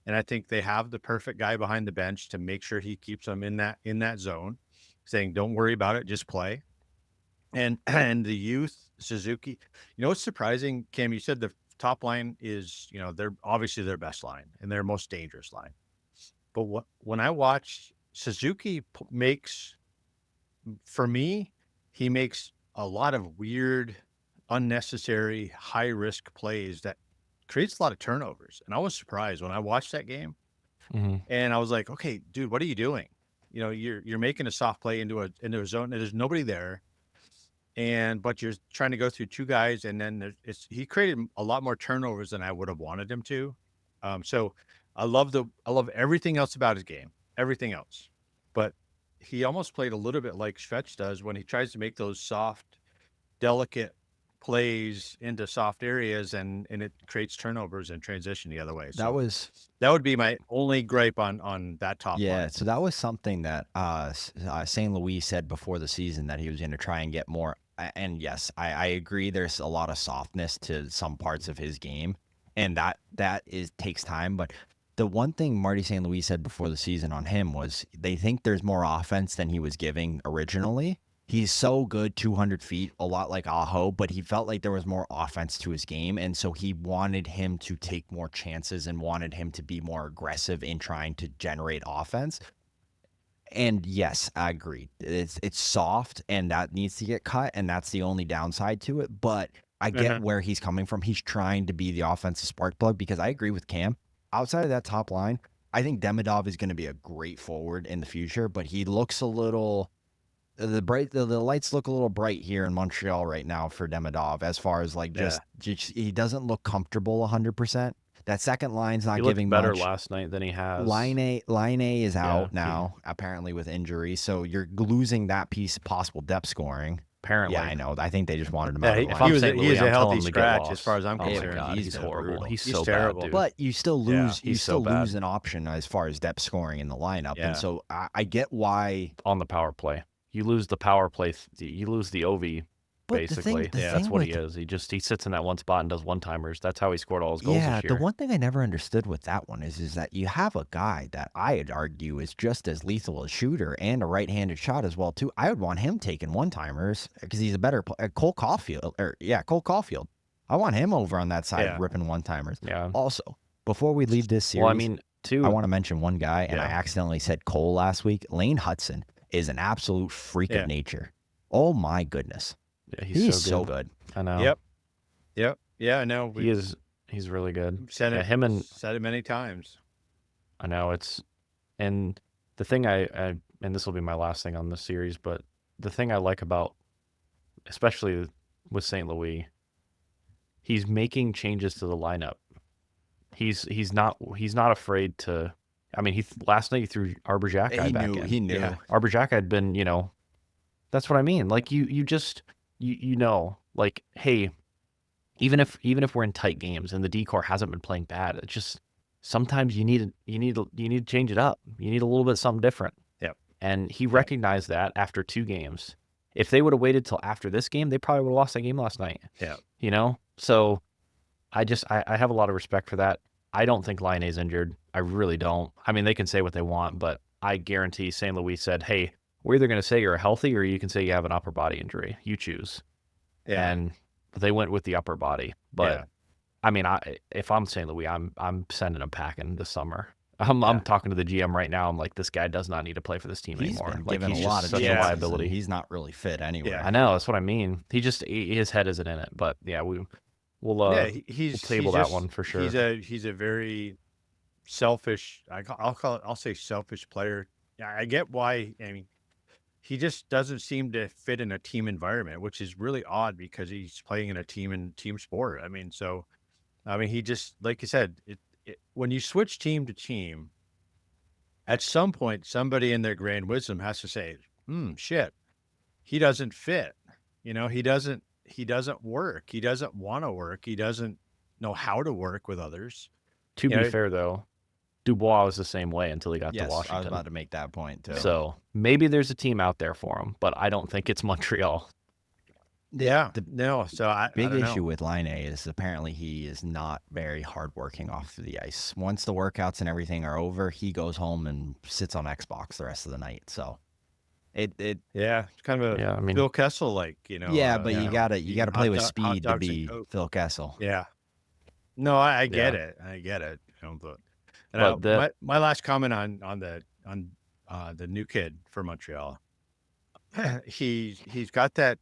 I think they have the perfect guy behind the bench to make sure he keeps them in that zone, saying don't worry about it, just play. And the youth Suzuki, what's surprising, Cam? You said the top line is they're obviously their best line and their most dangerous line, but when I watch Suzuki for me, he makes a lot of weird, unnecessary, high-risk plays that creates a lot of turnovers. And I was surprised when I watched that game. And I was like, okay, dude, what are you doing? You're making a soft play into a zone, and there's nobody there. But you're trying to go through 2 guys, and then he created a lot more turnovers than I would have wanted him to. So I love everything else about his game, everything else. But he almost played a little bit like Svech does when he tries to make those soft, delicate plays into soft areas, and it creates turnovers and transition the other way. So that would be my only gripe on that top line. So that was something that St. Louis said before the season, that he was going to try and get more. And yes, I agree. There's a lot of softness to some parts of his game, and that takes time. But the one thing Marty St. Louis said before the season on him was they think there's more offense than he was giving originally. He's so good 200 feet, a lot like Aho, but he felt like there was more offense to his game, and so he wanted him to take more chances and wanted him to be more aggressive in trying to generate offense. And yes, I agree. It's soft, and that needs to get cut, and that's the only downside to it. But I get where he's coming from. He's trying to be the offensive spark plug, because I agree with Cam. Outside of that top line, I think Demidov is going to be a great forward in the future, but he looks a little... The lights look a little bright here in Montreal right now for Demidov, as far as just he doesn't look comfortable 100%. That second line's not giving better much. last night than he has. Line A is out now, apparently with injury, so you're losing that piece of possible depth scoring. Apparently, I know. I think they just wanted him out of the if line. He is a healthy scratch as far as I'm Oh my concerned. God, he's horrible. brutal. He's so terrible. bad, dude. But you still lose. he's so bad. Lose an option as far as depth scoring in the lineup, and so I get why. On the power play, you lose the power play. You lose the OV. But Basically, that's what he is. He sits in that one spot and does one-timers. That's how he scored all his goals this year. The one thing I never understood with that one is that you have a guy that I'd argue is just as lethal a shooter and a right-handed shot as well too. I would want him taking one-timers because he's a better player. Cole Caulfield. I want him over on that side ripping one-timers. Yeah. Also, before we leave this series, well, I mean, I want to mention one guy, and I accidentally said Cole last week. Lane Hudson is an absolute freak of nature. Oh my goodness. Yeah, he's so good. I know. Yep. Yeah, I know. He's really good. Said it said it many times. I know and the thing I and this will be my last thing on this series, but the thing I like about, especially with St. Louis, he's making changes to the lineup. He's not afraid to. I mean, last night he threw Arbor-Xhekaj back in. He knew. Yeah. Arbor-Xhekaj had been, that's what I mean. Like you just. Like, hey, even if we're in tight games and the decor hasn't been playing bad, it's just sometimes you need to change it up. You need a little bit of something different. Yep. And he recognized that after 2 games. If they would have waited till after this game, they probably would have lost that game last night. Yeah. So I have a lot of respect for that. I don't think Line A's injured. I really don't. I mean, they can say what they want, but I guarantee St. Louis said, hey, we're either going to say you're healthy or you can say you have an upper body injury. You choose. Yeah. And they went with the upper body. But I mean, if I'm St. Louis, I'm sending him packing this summer. I'm talking to the GM right now. I'm like, this guy does not need to play for this team He's anymore. been Like, given he's a lot just of such a chances, liability. and he's not really fit anywhere. I know, that's what I mean. His head isn't in it. But yeah, we'll table that one for sure. He's a very selfish. I'll say selfish player. Yeah, I get why. I mean, he just doesn't seem to fit in a team environment, which is really odd because he's playing in a team sport. I mean, he just, like you said, when you switch team to team, at some point, somebody in their grand wisdom has to say, shit, he doesn't fit. He doesn't work. He doesn't want to work. He doesn't know how to work with others. To be fair, though, Dubois was the same way until he got to Washington. I was about to make that point, too. So maybe there's a team out there for him, but I don't think it's Montreal. Yeah. Big issue with Line A is apparently he is not very hardworking off the ice. Once the workouts and everything are over, he goes home and sits on Xbox the rest of the night. So it's kind of a Phil Kessel like, Yeah, but you gotta play with speed to be Phil Kessel. Yeah. No, I get it. I get it. But my last comment on the new kid for Montreal, he's got that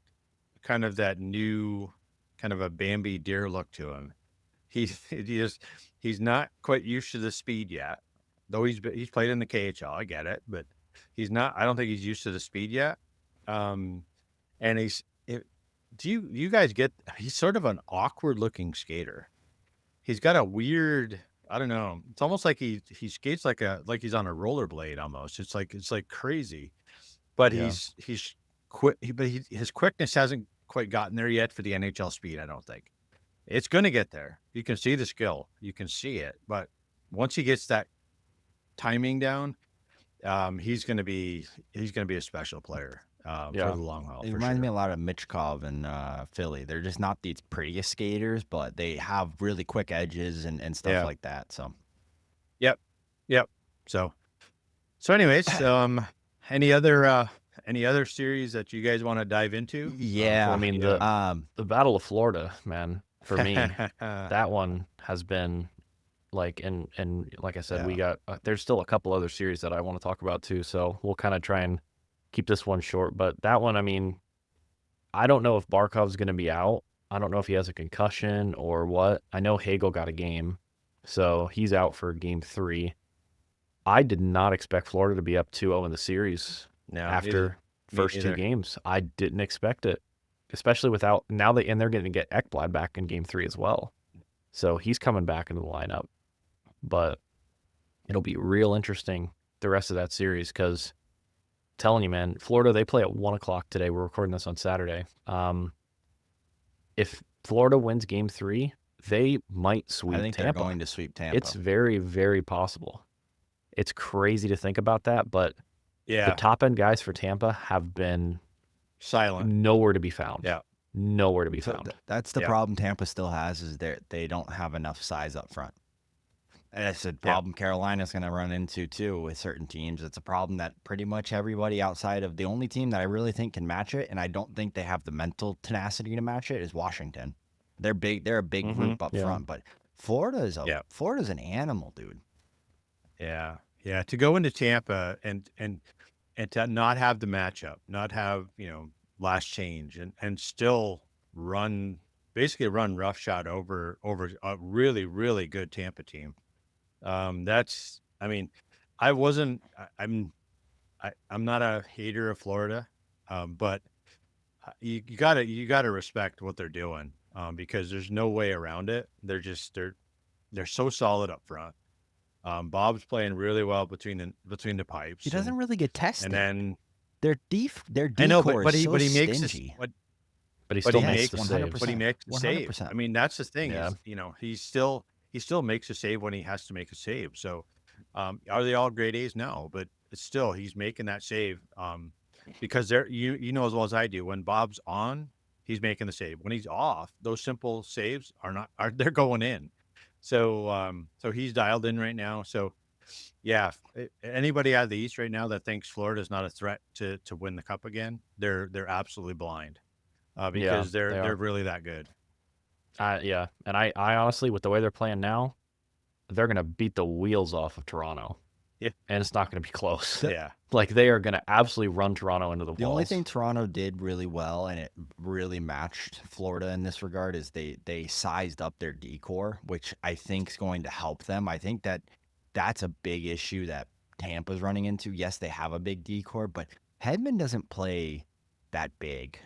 kind of that new kind of a Bambi deer look to him. He's not quite used to the speed yet, though he's played in the KHL. I get it, but he's not. I don't think he's used to the speed yet. And do you guys get? He's sort of an awkward looking skater. He's got a weird. I don't know. It's almost like he skates like he's on a rollerblade almost. It's like crazy, but his quickness hasn't quite gotten there yet for the NHL speed. I don't think it's going to get there. You can see the skill, you can see it, but once he gets that timing down, he's going to be a special player for the long haul. It reminds me a lot of Michkov and Philly. They're just not these prettiest skaters, but they have really quick edges and stuff like that. So, yep. So anyways, any other series that you guys want to dive into? Yeah, I mean the Battle of Florida, man. For me, that one has been like, and like I said, we got there's still a couple other series that I want to talk about too. So we'll kind of try and keep this one short. But that one, I mean, I don't know if Barkov's going to be out. I don't know if he has a concussion or what. I know Hagel got a game, so he's out for game 3. I did not expect Florida to be up 2-0 in the series after first 2 games. I didn't expect it, especially without now they're going to get Ekblad back in game 3 as well. So he's coming back into the lineup. But it'll be real interesting the rest of that series because telling you, man, Florida, they play at 1:00 today. We're recording this on Saturday. If Florida wins game 3, they might sweep Tampa. I think they're going to sweep Tampa. It's very, very possible. It's crazy to think about that, but the top end guys for Tampa have been silent, nowhere to be found. Nowhere to be found. That's the problem Tampa still has is they don't have enough size up front. And it's a problem Carolina's going to run into too with certain teams. It's a problem that pretty much everybody outside of the only team that I really think can match it, and I don't think they have the mental tenacity to match it, is Washington. They're big. They're a big group up front, but Florida's an animal, dude. Yeah. To go into Tampa and to not have the matchup, not have last change, and still run roughshod over a really, really good Tampa team. I'm not a hater of Florida, but you gotta respect what they're doing, because there's no way around it. They're so solid up front. Bob's playing really well between the pipes. He doesn't really get tested. And then their I know, but he makes stingy. But he still makes the 100%. saves. But he makes the save. 100%. I mean, that's the thing. Is, he still makes a save when he has to make a save. So, are they all grade A's? No, but it's still he's making that save. Because you know as well as I do, when Bob's on, he's making the save. When he's off, those simple saves they're going in. So he's dialed in right now. So Anybody out of the East right now that thinks Florida is not a threat to win the Cup again, they're absolutely blind, because they they're are. really that good. Yeah, and I honestly, with the way they're playing now, they're gonna beat the wheels off of Toronto. Yeah. And it's not gonna be close. Yeah. Like, they are gonna absolutely run Toronto into the walls. The only thing Toronto did really well, and it really matched Florida in this regard, is they sized up their decor, which I think is going to help them. I think that's a big issue that Tampa's running into. Yes, they have a big decor, but Hedman doesn't play that big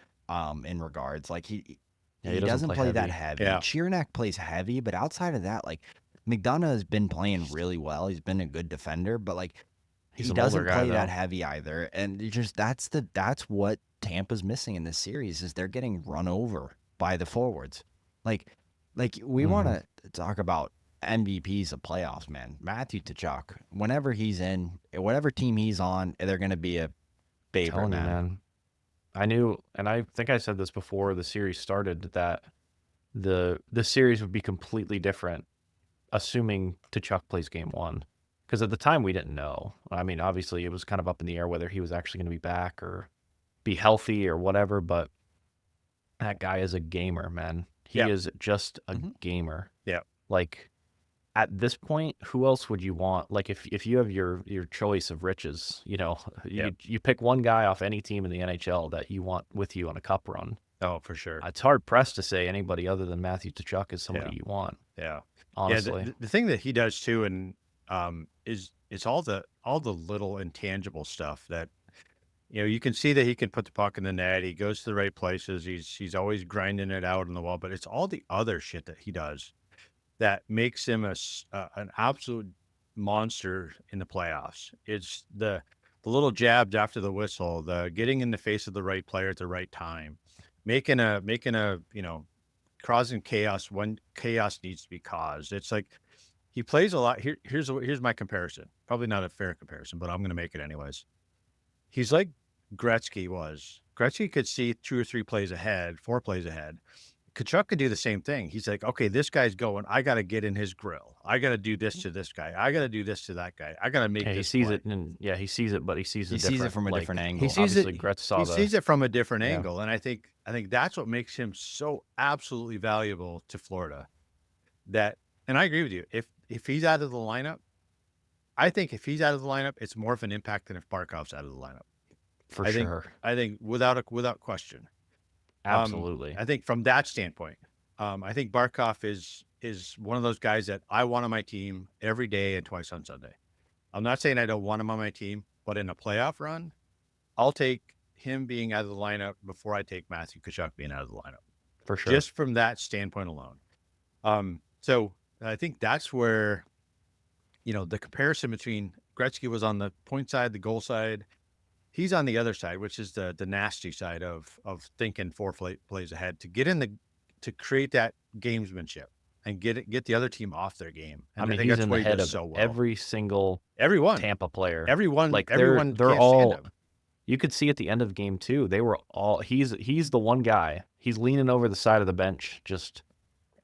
in regards. Like he doesn't play that heavy. Yeah. Chirnak plays heavy, but outside of that, like McDonough has been playing really well. He's been a good defender, but like he doesn't play that heavy either. And that's what Tampa's missing in this series is they're getting run over by the forwards. Like we want to talk about MVPs of playoffs, man. Matthew Tkachuk, whenever he's in, whatever team he's on, they're going to be a favorite, man. I knew, and I think I said this before the series started, that the series would be completely different, assuming Tkachuk plays game one. Because at the time, we didn't know. I mean, obviously, it was kind of up in the air whether he was actually going to be back or be healthy or whatever, but that guy is a gamer, man. He is just a gamer. Yeah. Like, at this point, who else would you want? Like, if you have your choice of riches, you pick one guy off any team in the NHL that you want with you on a cup run. Oh, for sure. It's hard pressed to say anybody other than Matthew Tkachuk is somebody you want. Yeah. Honestly. Yeah, the thing that he does too, and is all the little intangible stuff that you can see that he can put the puck in the net. He goes to the right places. He's always grinding it out on the wall, but it's all the other shit that he does that makes him an absolute monster in the playoffs. It's the little jabs after the whistle, the getting in the face of the right player at the right time, making a causing chaos when chaos needs to be caused. It's like he plays a lot. Here's my comparison. Probably not a fair comparison, but I'm going to make it anyways. He's like Gretzky was. Gretzky could see 2 or 3 plays ahead, 4 plays ahead. Tkachuk could do the same thing. He's like, okay, this guy's going. I got to get in his grill. I got to do this to this guy. I got to do this to that guy. I got to make this. He sees it, and he sees it, but he sees it from a different angle. He sees it from a different angle, and I think that's what makes him so absolutely valuable to Florida. And I agree with you. If he's out of the lineup, I think if he's out of the lineup, it's more of an impact than if Barkov's out of the lineup. For sure. I think without question. Absolutely. I think from that standpoint, I think Barkov is one of those guys that I want on my team every day and twice on Sunday. I'm not saying I don't want him on my team, but in a playoff run, I'll take him being out of the lineup before I take Matthew Tkachuk being out of the lineup. For sure. Just from that standpoint alone. So I think that's where, the comparison between Gretzky was on the point side, the goal side. He's on the other side, which is the nasty side of thinking 4 plays ahead to get to create that gamesmanship and get the other team off their game. And I mean, he's in the head of every single Tampa player. Everyone, like they're all. You could see at the end of game 2, they were all. He's the one guy. He's leaning over the side of the bench, just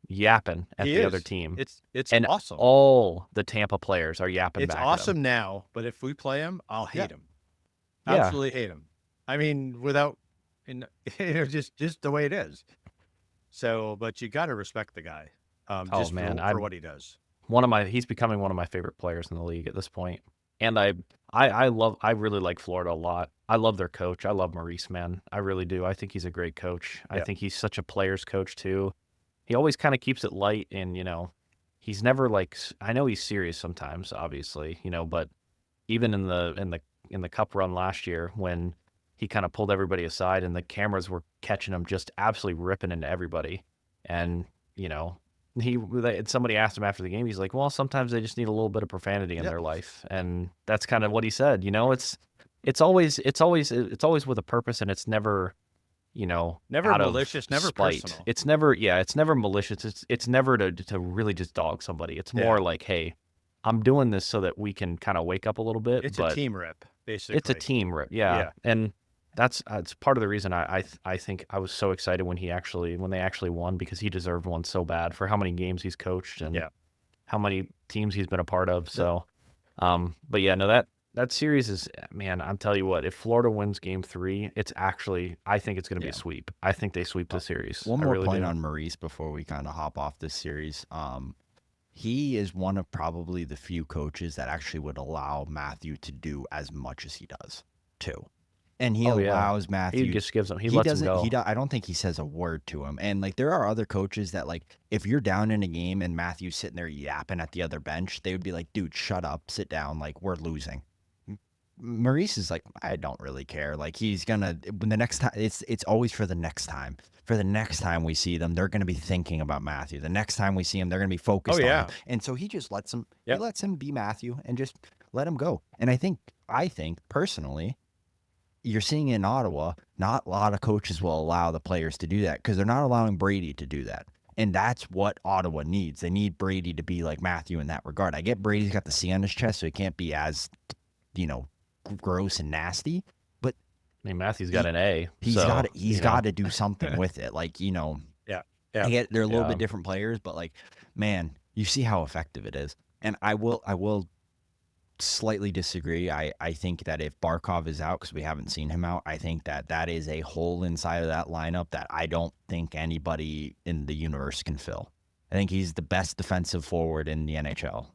yapping at the other team. It's and awesome. All the Tampa players are yapping. It's back awesome at him. now, but if we play him, I'll hate him. Absolutely hate him. I mean, just the way it is. So, but you got to respect the guy. For what he does. He's becoming one of my favorite players in the league at this point. And I really like Florida a lot. I love their coach. I love Maurice, man. I really do. I think he's a great coach. I think he's such a player's coach too. He always kind of keeps it light, and he's never like. I know he's serious sometimes, obviously, but even in the cup run last year when he kind of pulled everybody aside and the cameras were catching him just absolutely ripping into everybody, and somebody asked him after the game, he's like, well, sometimes they just need a little bit of profanity in their life, and that's kind of what he said. It's always with a purpose, and it's never never malicious, never spite. Personal. It's never malicious. It's never to really just dog somebody. It's more like, hey, I'm doing this so that we can kind of wake up a little bit. It's a team rip, basically. It's a team rip, yeah. And that's part of the reason I think I was so excited when they actually won, because he deserved one so bad for how many games he's coached and how many teams he's been a part of. So But yeah, no, that series is, man, I'm telling you what, if Florida wins game 3, it's actually, I think it's going to be a sweep. I think they sweep the series. One I more really point do. on Maurice before we kind of hop off this series. He is one of probably the few coaches that actually would allow Matthew to do as much as he does, too. And he Oh, yeah. allows He Matthew. just gives him, he lets him doesn't. go. I don't think he says a word to him. And like there are other coaches that like if you're down in a game and Matthew's sitting there yapping at the other bench, they would be like, "Dude, shut up, sit down. Like we're losing." Maurice is like, I don't really care. Like he's gonna when the next time it's always for the next time. For the next time we see them, they're gonna be thinking about Matthew. The next time we see him, they're gonna be focused on him. And so he just lets him he lets him be Matthew and just let him go. And I think personally, you're seeing in Ottawa, not a lot of coaches will allow the players to do that because they're not allowing Brady to do that. And that's what Ottawa needs. They need Brady to be like Matthew in that regard. I get Brady's got the C on his chest, so he can't be as, gross and nasty. But I mean, Matthew's got an A. He's got to do something with it. Like, Yeah. I get they're a little bit different players, but like, man, you see how effective it is. And I will slightly disagree. I think that if Barkov is out, because we haven't seen him out, I think that is a hole inside of that lineup that I don't think anybody in the universe can fill. I think he's the best defensive forward in the NHL.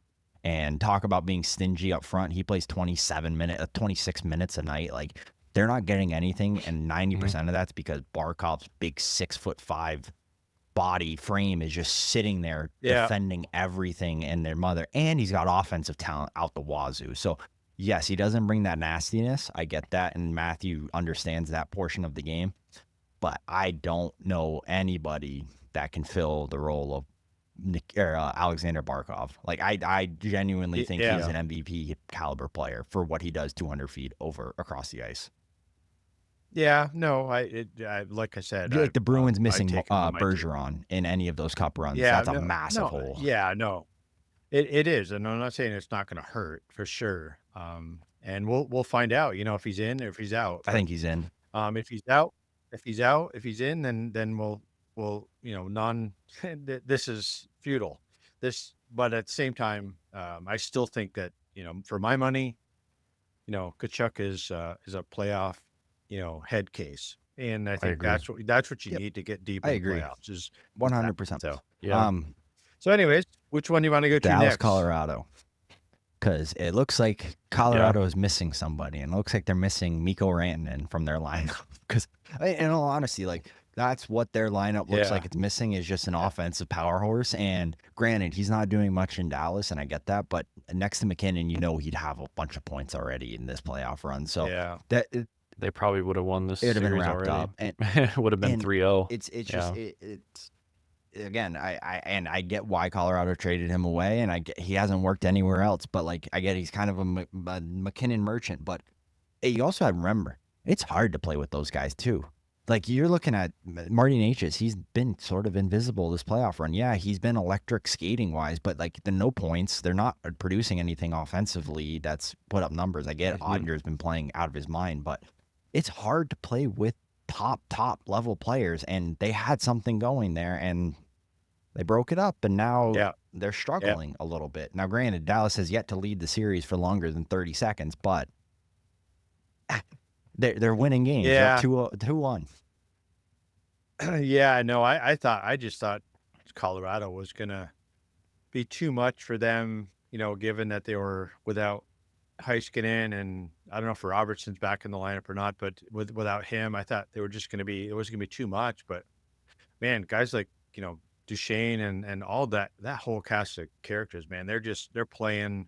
And talk about being stingy up front. He plays 26 minutes a night. Like they're not getting anything, and 90% of that's because Barkov's big 6'5" body frame is just sitting there defending everything and their mother, and he's got offensive talent out the wazoo. So yes, he doesn't bring that nastiness. I get that, and Matthew understands that portion of the game. But I don't know anybody that can fill the role of Alexander Barkov. Like I genuinely think he's an MVP caliber player for what he does 200 feet over across the ice. Yeah, no, like I said, Like the Bruins missing Bergeron in any of those cup runs. Yeah, that's a massive hole. Yeah, no, it is, and I'm not saying it's not going to hurt for sure. And we'll find out, if he's in or if he's out. I think he's in. If he's in, then we'll this is futile. But at the same time, I still think that for my money, Tkachuk is a playoff, head case, and I think that's what you need to get deep in the playoffs is 100%. So So anyways, which one do you want to go to Dallas, next? Colorado. Because it looks like Colorado is missing somebody, and it looks like they're missing Mikko Rantanen from their lineup. Because, in all honesty, like that's what their lineup looks like. It's missing is just an offensive power horse. And granted, he's not doing much in Dallas, and I get that. But next to McKinnon, he'd have a bunch of points already in this playoff run. So they probably would have won this series series already. Up. And it would have been 3-0. It's just it's again, I get why Colorado traded him away, and I get he hasn't worked anywhere else. But like, I get he's kind of a McKinnon merchant. But you also have to remember, it's hard to play with those guys too. Like you're looking at Marty Necas, he's been sort of invisible this playoff run. Yeah, he's been electric skating wise, but like the no points, they're not producing anything offensively that's put up numbers. I get Ottinger's been playing out of his mind, but it's hard to play with top level players, and they had something going there and they broke it up, and now they're struggling a little bit. Now granted, Dallas has yet to lead the series for longer than 30 seconds, but they're winning games. Yeah. 2-1. Yeah, no, I just thought Colorado was gonna be too much for them, given that they were without Heiskanen, and I don't know if Robertson's back in the lineup or not, but without him, I thought it was gonna be too much. But man, guys like Duchesne and all that whole cast of characters, man, they're playing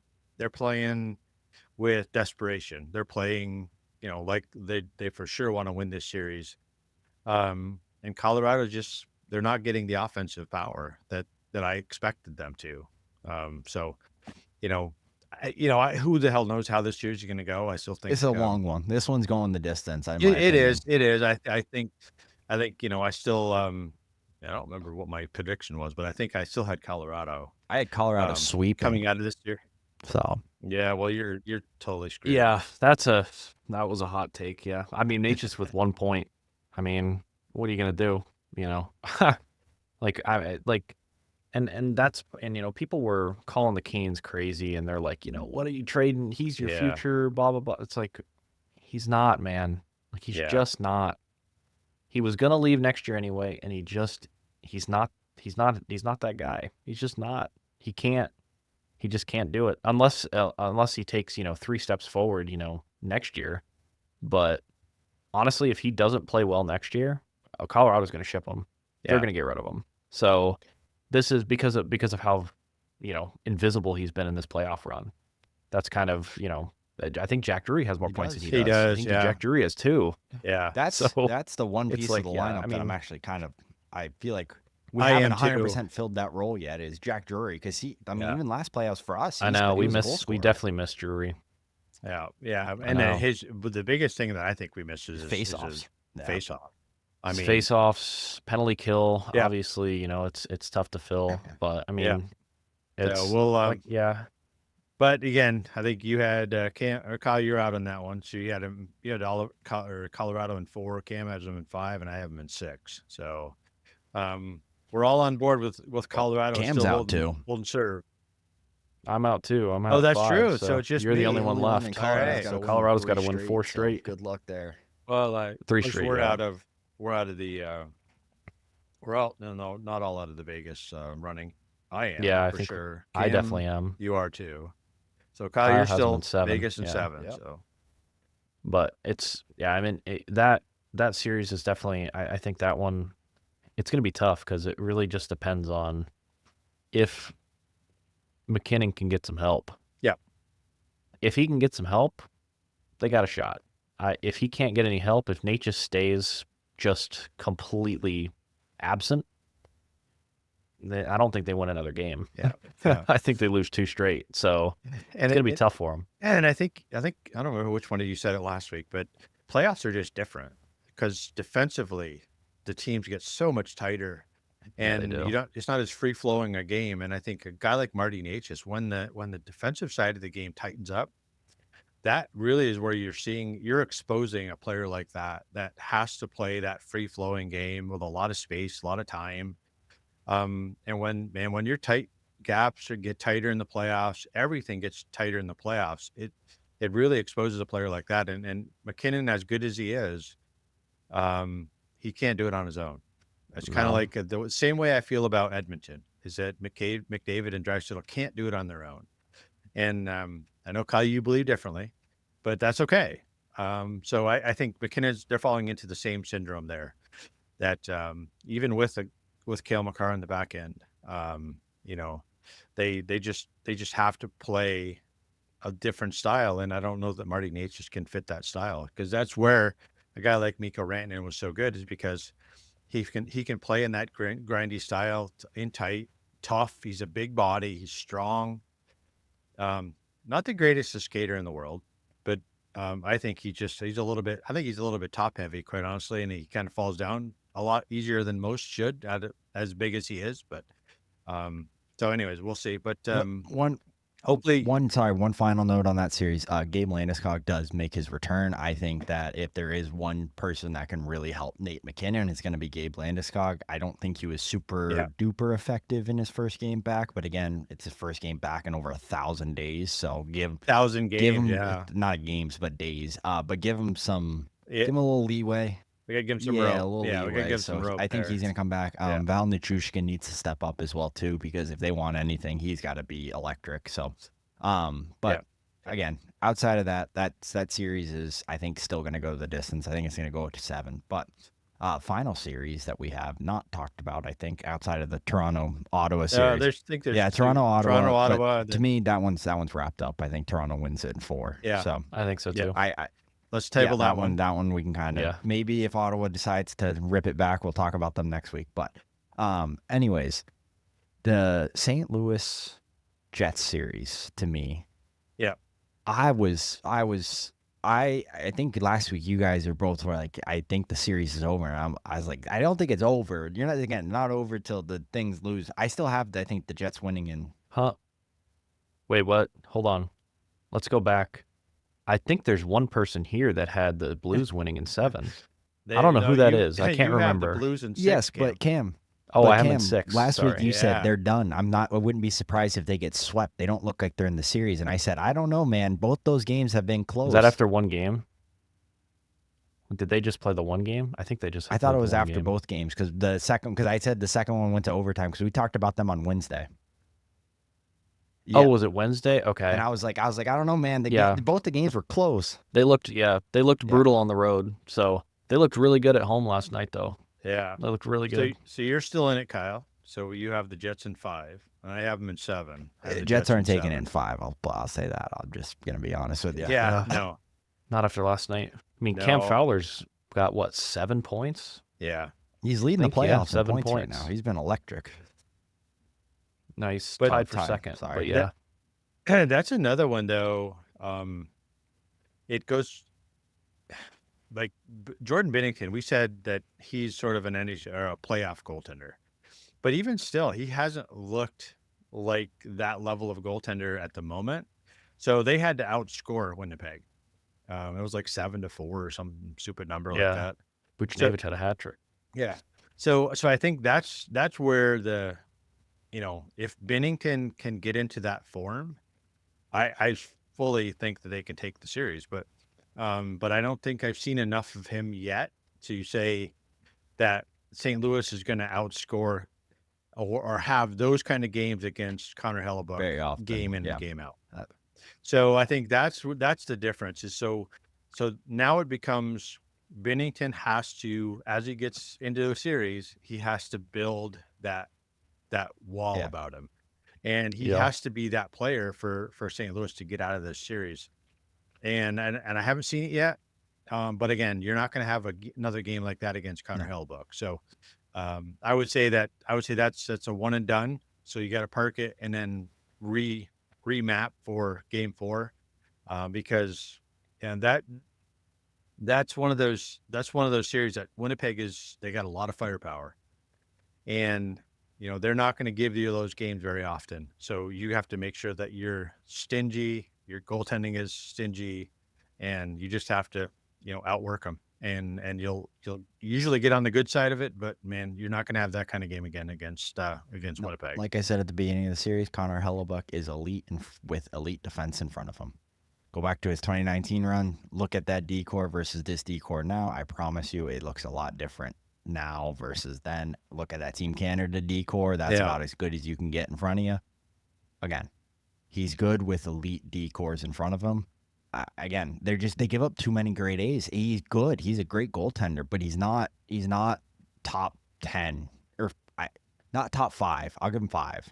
with desperation. They're playing, like they for sure want to win this series. And Colorado they're not getting the offensive power that I expected them to. So, who the hell knows how this series is going to go? I still think it's a long one. This one's going the distance. It is. I think, I still, I don't remember what my prediction was, but I think I still had Colorado. I had Colorado sweeping coming out of this year. So yeah, well, you're totally screwed. Yeah, that was a hot take. Yeah, I mean, Necas with 1 point. I mean, what are you gonna do? And that's, and people were calling the Canes crazy, and they're like, what are you trading? He's your future, blah blah blah. It's like, he's not, man. Like, he's just not. He was gonna leave next year anyway, and he's not that guy. He's just not. He just can't do it unless he takes 3 steps forward next year. But honestly, if he doesn't play well next year, Colorado's going to ship him. They're going to get rid of him. So this is because of how invisible he's been in this playoff run. That's kind of I think Jack Drury has more points than he does. I think Jack Drury has 2. Yeah, that's the one piece of the lineup that I'm actually I feel like we haven't 100% filled that role yet, is Jack Drury, because even last playoffs for us, I know we definitely missed Drury. Yeah, and the biggest thing that I think we missed is face-offs. Face-off. I mean, face-offs, penalty kill. Obviously, it's tough to fill, but I mean, it's But again, I think you had Kyle, you're out on that one. So you had Colorado in 4, Cam has them in 5, and I have them in 6. So we're all on board with Colorado. Cam's still out too. Holding serve. I'm out too. I'm out. Oh, that's 5, true. So it's just you're the only one left. So Colorado's got to win 4 straight. Good luck there. Well, 3 straight. We're out of the. We're out. No, not all out of the Vegas running. I am. Yeah, I for think sure. I Cam, definitely am. You are too. So Kyle, you're still Vegas and 7. Yep. So, but it's I mean that series is definitely. I think that one, it's going to be tough because it really just depends on if McKinnon can get some help. Yeah. If he can get some help, they got a shot. If he can't get any help, if Nate just stays just completely absent, I don't think they win another game. Yeah. I think they lose 2 straight. So it's going to be tough for them. And I think I don't remember which one of you said it last week, but playoffs are just different because defensively the teams get so much tighter, and it's not as free flowing a game. And I think a guy like Marty Necas, when the defensive side of the game tightens up, that really is where you're exposing a player like that has to play that free flowing game with a lot of space, a lot of time. And when your tight gaps get tighter in the playoffs, everything gets tighter in the playoffs. It really exposes a player like that. And McKinnon, as good as he is, he can't do it on his own. It's kind of like the same way I feel about Edmonton, is that McDavid and Draisaitl can't do it on their own. And I know, Kyle, you believe differently, but that's okay. So I think they're falling into the same syndrome there, that even with Cale Makar in the back end, they just have to play a different style. And I don't know that Marty Necas can fit that style, because that's where a guy like Mikko Rantanen was so good, is because he can play in that grindy style, in tight, tough. He's a big body. He's strong. Not the greatest skater in the world, but I think he's a little bit top heavy, quite honestly, and he kind of falls down a lot easier than most should, as big as he is. But so anyways, we'll see. But one final note on that series. Gabe Landeskog does make his return. I think that if there is one person that can really help Nate McKinnon, it's going to be Gabe Landeskog. I don't think he was super duper effective in his first game back, but again, it's his first game back in over 1,000 days. So give 1,000 games, not games, but days. But give him give him a little leeway. We gotta give him some rope. A little leeway. We gotta give him some rope. I think he's gonna come back. Val Nichushkin needs to step up as well too, because if they want anything, he's got to be electric. So, again, outside of that series is, I think, still gonna go the distance. I think it's gonna go to 7. But final series that we have not talked about, I think, outside of the Toronto-Ottawa series. Toronto-Ottawa. To me, that one's wrapped up. I think Toronto wins it in 4. Yeah, so I think so too. Let's table that one. That one we can kind of maybe, if Ottawa decides to rip it back, we'll talk about them next week. But anyways, the St. Louis Jets series, to me, I think last week you guys are both were like, I think the series is over. And I was like, I don't think it's over. You're not over till the things lose. I still have, I think, the Jets winning in. Wait, what? Hold on. Let's go back. I think there's one person here that had the Blues winning in 7. I don't know who that is. I can't remember. The Blues in 6, yes, Cam. but Cam. Oh, But I have them in Cam, 6. last week Sorry. you said Yeah. they're done. I wouldn't be surprised if they get swept. They don't look like they're in the series. And I said, I don't know, man. Both those games have been close. Was that after one game? Did they just play the one game? I think they just. I thought played it the was one after game. both games because I said the second one went to overtime because we talked about them on Wednesday. Oh, was it Wednesday? Okay. And I was like, I don't know, man. Both the games were close. They looked brutal on the road. So they looked really good at home last night, though. Yeah. They looked really good. So you're still in it, Kyle. So you have the Jets in 5, and I have them in 7. Jets aren't taking it in 5. I'll say that. I'm just gonna be honest with you. Yeah. No. Not after last night. I mean, Cam No. Fowler's got what, 7 points? Yeah. He's leading the think, yeah, playoffs in 7 points right points. now. He's been electric. Nice. But- Tied for Tied, second. sorry. But yeah. That's another one though. It goes like Jordan Binnington. We said that he's sort of an NHL or a playoff goaltender, but even still, he hasn't looked like that level of goaltender at the moment. So they had to outscore Winnipeg. It was like 7-4 or some stupid number Yeah. like that. Buchnevich had a hat trick. Yeah. So I think that's where the, if Binnington can get into that form, I fully think that they can take the series, but I don't think I've seen enough of him yet to say that St. Louis is going to outscore or have those kind of games against Connor Hellebuck Very often. game in Yeah. and game out. So I think that's the difference is so now it becomes Binnington has to, as he gets into a series, he has to build that wall about him. And he has to be that player for St. Louis to get out of this series. And I haven't seen it yet. But again, you're not going to have another game like that against Connor Hellebuck. So I would say that's a one and done. So you got to park it and then remap for game 4. Because that's one of those series that Winnipeg they got a lot of firepower. And they're not going to give you those games very often. So you have to make sure that you're stingy, your goaltending is stingy, and you just have to, outwork them. And you'll usually get on the good side of it, but man, you're not going to have that kind of game again against Winnipeg. Like I said at the beginning of the series, Connor Hellebuck is elite with elite defense in front of him. Go back to his 2019 run, look at that D-core versus this D-core now. I promise you it looks a lot different now versus then. Look at that Team Canada D-core. That's about as good as you can get in front of you. Again, he's good with elite D-cores in front of him. Again, they give up too many grade A's. He's good. He's a great goaltender, but he's not top 10 or not top 5. I'll give him 5.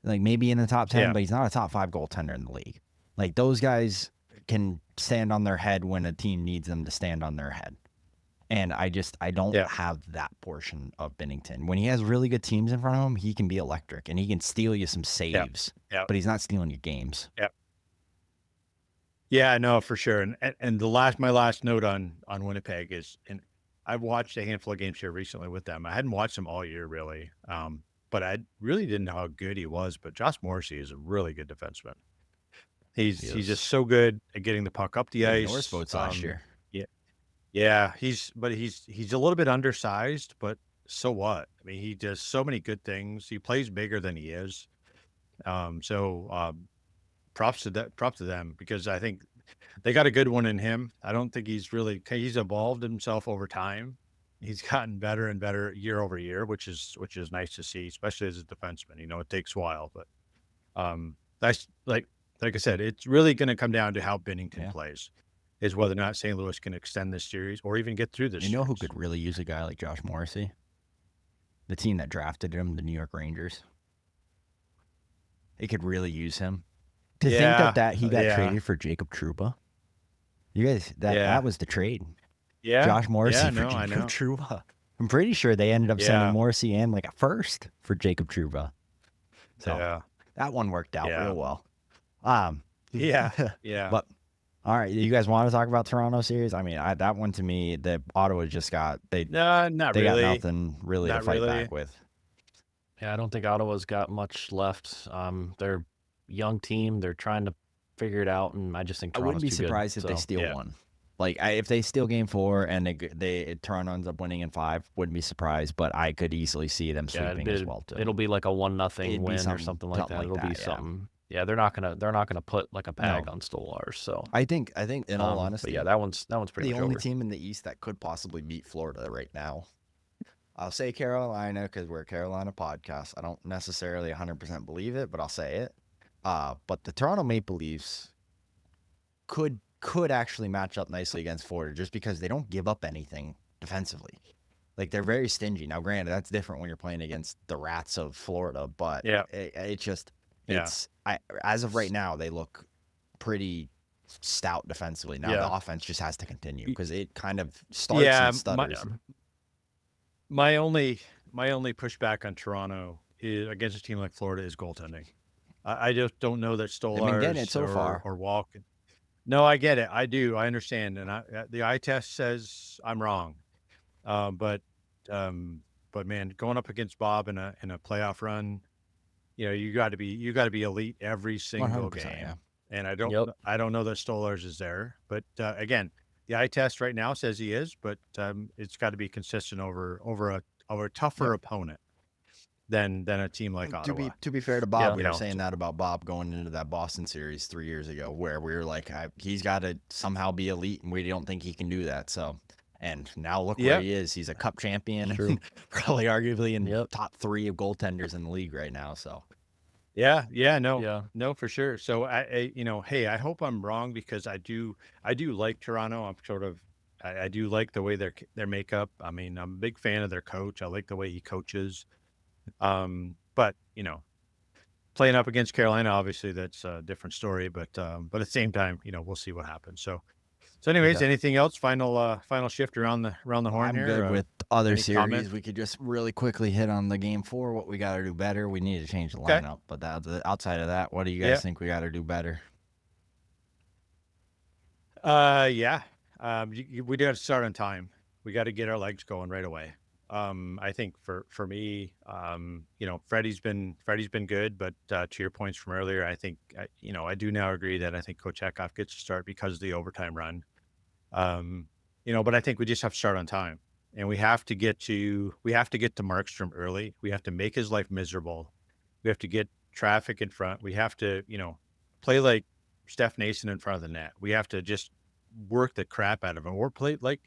Like maybe in the top 10, but he's not a top 5 goaltender in the league. Like those guys can stand on their head when a team needs them to stand on their head. And I don't have that portion of Binnington. When he has really good teams in front of him, he can be electric and he can steal you some saves, but he's not stealing your games. Yep. Yeah, no, for sure. And my last note on Winnipeg is, and I've watched a handful of games here recently with them. I hadn't watched them all year really, but I really didn't know how good he was. But Josh Morrissey is a really good defenseman. He's just so good at getting the puck up the ice. Norris votes last year. Yeah, he's a little bit undersized, but so what? I mean, he does so many good things. He plays bigger than he is. Props to them because I think they got a good one in him. I don't think he's evolved himself over time. He's gotten better and better year over year, which is nice to see, especially as a defenseman. It takes a while, but that's like I said, it's really going to come down to how Binnington plays, is whether or not St. Louis can extend this series or even get through this. You know who could really use a guy like Josh Morrissey? The team that drafted him, the New York Rangers. They could really use him. To think that he got traded for Jacob Trouba. You guys, that was the trade. Yeah. Josh Morrissey for Jacob Trouba. I'm pretty sure they ended up sending Morrissey and like a first for Jacob Trouba. So that one worked out real well. Yeah. But all right, you guys want to talk about Toronto series? I mean, that one to me, the Ottawa just got got nothing really to fight back with. Yeah, I don't think Ottawa's got much left. They're young team. They're trying to figure it out, and I just think I Toronto's wouldn't be too good, surprised if they so. steal one. Like if they steal game 4 and Toronto ends up winning in 5, wouldn't be surprised. But I could easily see them sweeping as well too. It'll be like a 1-0 It'd be win or something like that. It'll be something. Yeah, they're not gonna put like a peg on Stolars. So I think in all honesty, but yeah, that one's pretty the much only over. team in the East that could possibly beat Florida right now. I'll say Carolina because we're a Carolina podcast. I don't necessarily 100% believe it, but I'll say it. But the Toronto Maple Leafs could actually match up nicely against Florida just because they don't give up anything defensively. Like they're very stingy. Now, granted, that's different when you're playing against the Rats of Florida, but as of right now, they look pretty stout defensively. Now the offense just has to continue because it kind of starts and stutters. My only pushback on Toronto is against a team like Florida is goaltending. I just don't know that Stolars been getting it so far. or Walk. No, I get it. I do. I understand, and the eye test says I'm wrong. But man, going up against Bob in a playoff run, you got to be elite every single game. Yeah. And I don't know that Stolars is there, but again, the eye test right now says he is, but it's got to be consistent over a tougher opponent than a team like Ottawa. To be fair to Bob, we were saying that about Bob going into that Boston series 3 years ago, where we were like, he's got to somehow be elite, and we don't think he can do that. So, and now look where he is. He's a Cup champion, probably arguably in the top 3 of goaltenders in the league right now. So. No, for sure. So hey, I hope I'm wrong because I do like Toronto. I do like the way their makeup. I mean, I'm a big fan of their coach. I like the way he coaches. But playing up against Carolina, obviously that's a different story. But at the same time, we'll see what happens. So anyways, anything else? Final shift around the horn here. I'm good with other series. Comment? We could just really quickly hit on the game 4. What we got to do better. We need to change the lineup. But outside of that, what do you guys think we got to do better? We got to start on time. We got to get our legs going right away. I think for me, Freddy's been good, but to your points from earlier, I think I do now agree that I think Kochetkov gets to start because of the overtime run. But I think we just have to start on time, and we have to get to Markstrom early. We have to make his life miserable. We have to get traffic in front. We have to play like Steph Nason in front of the net. We have to just work the crap out of him, or play like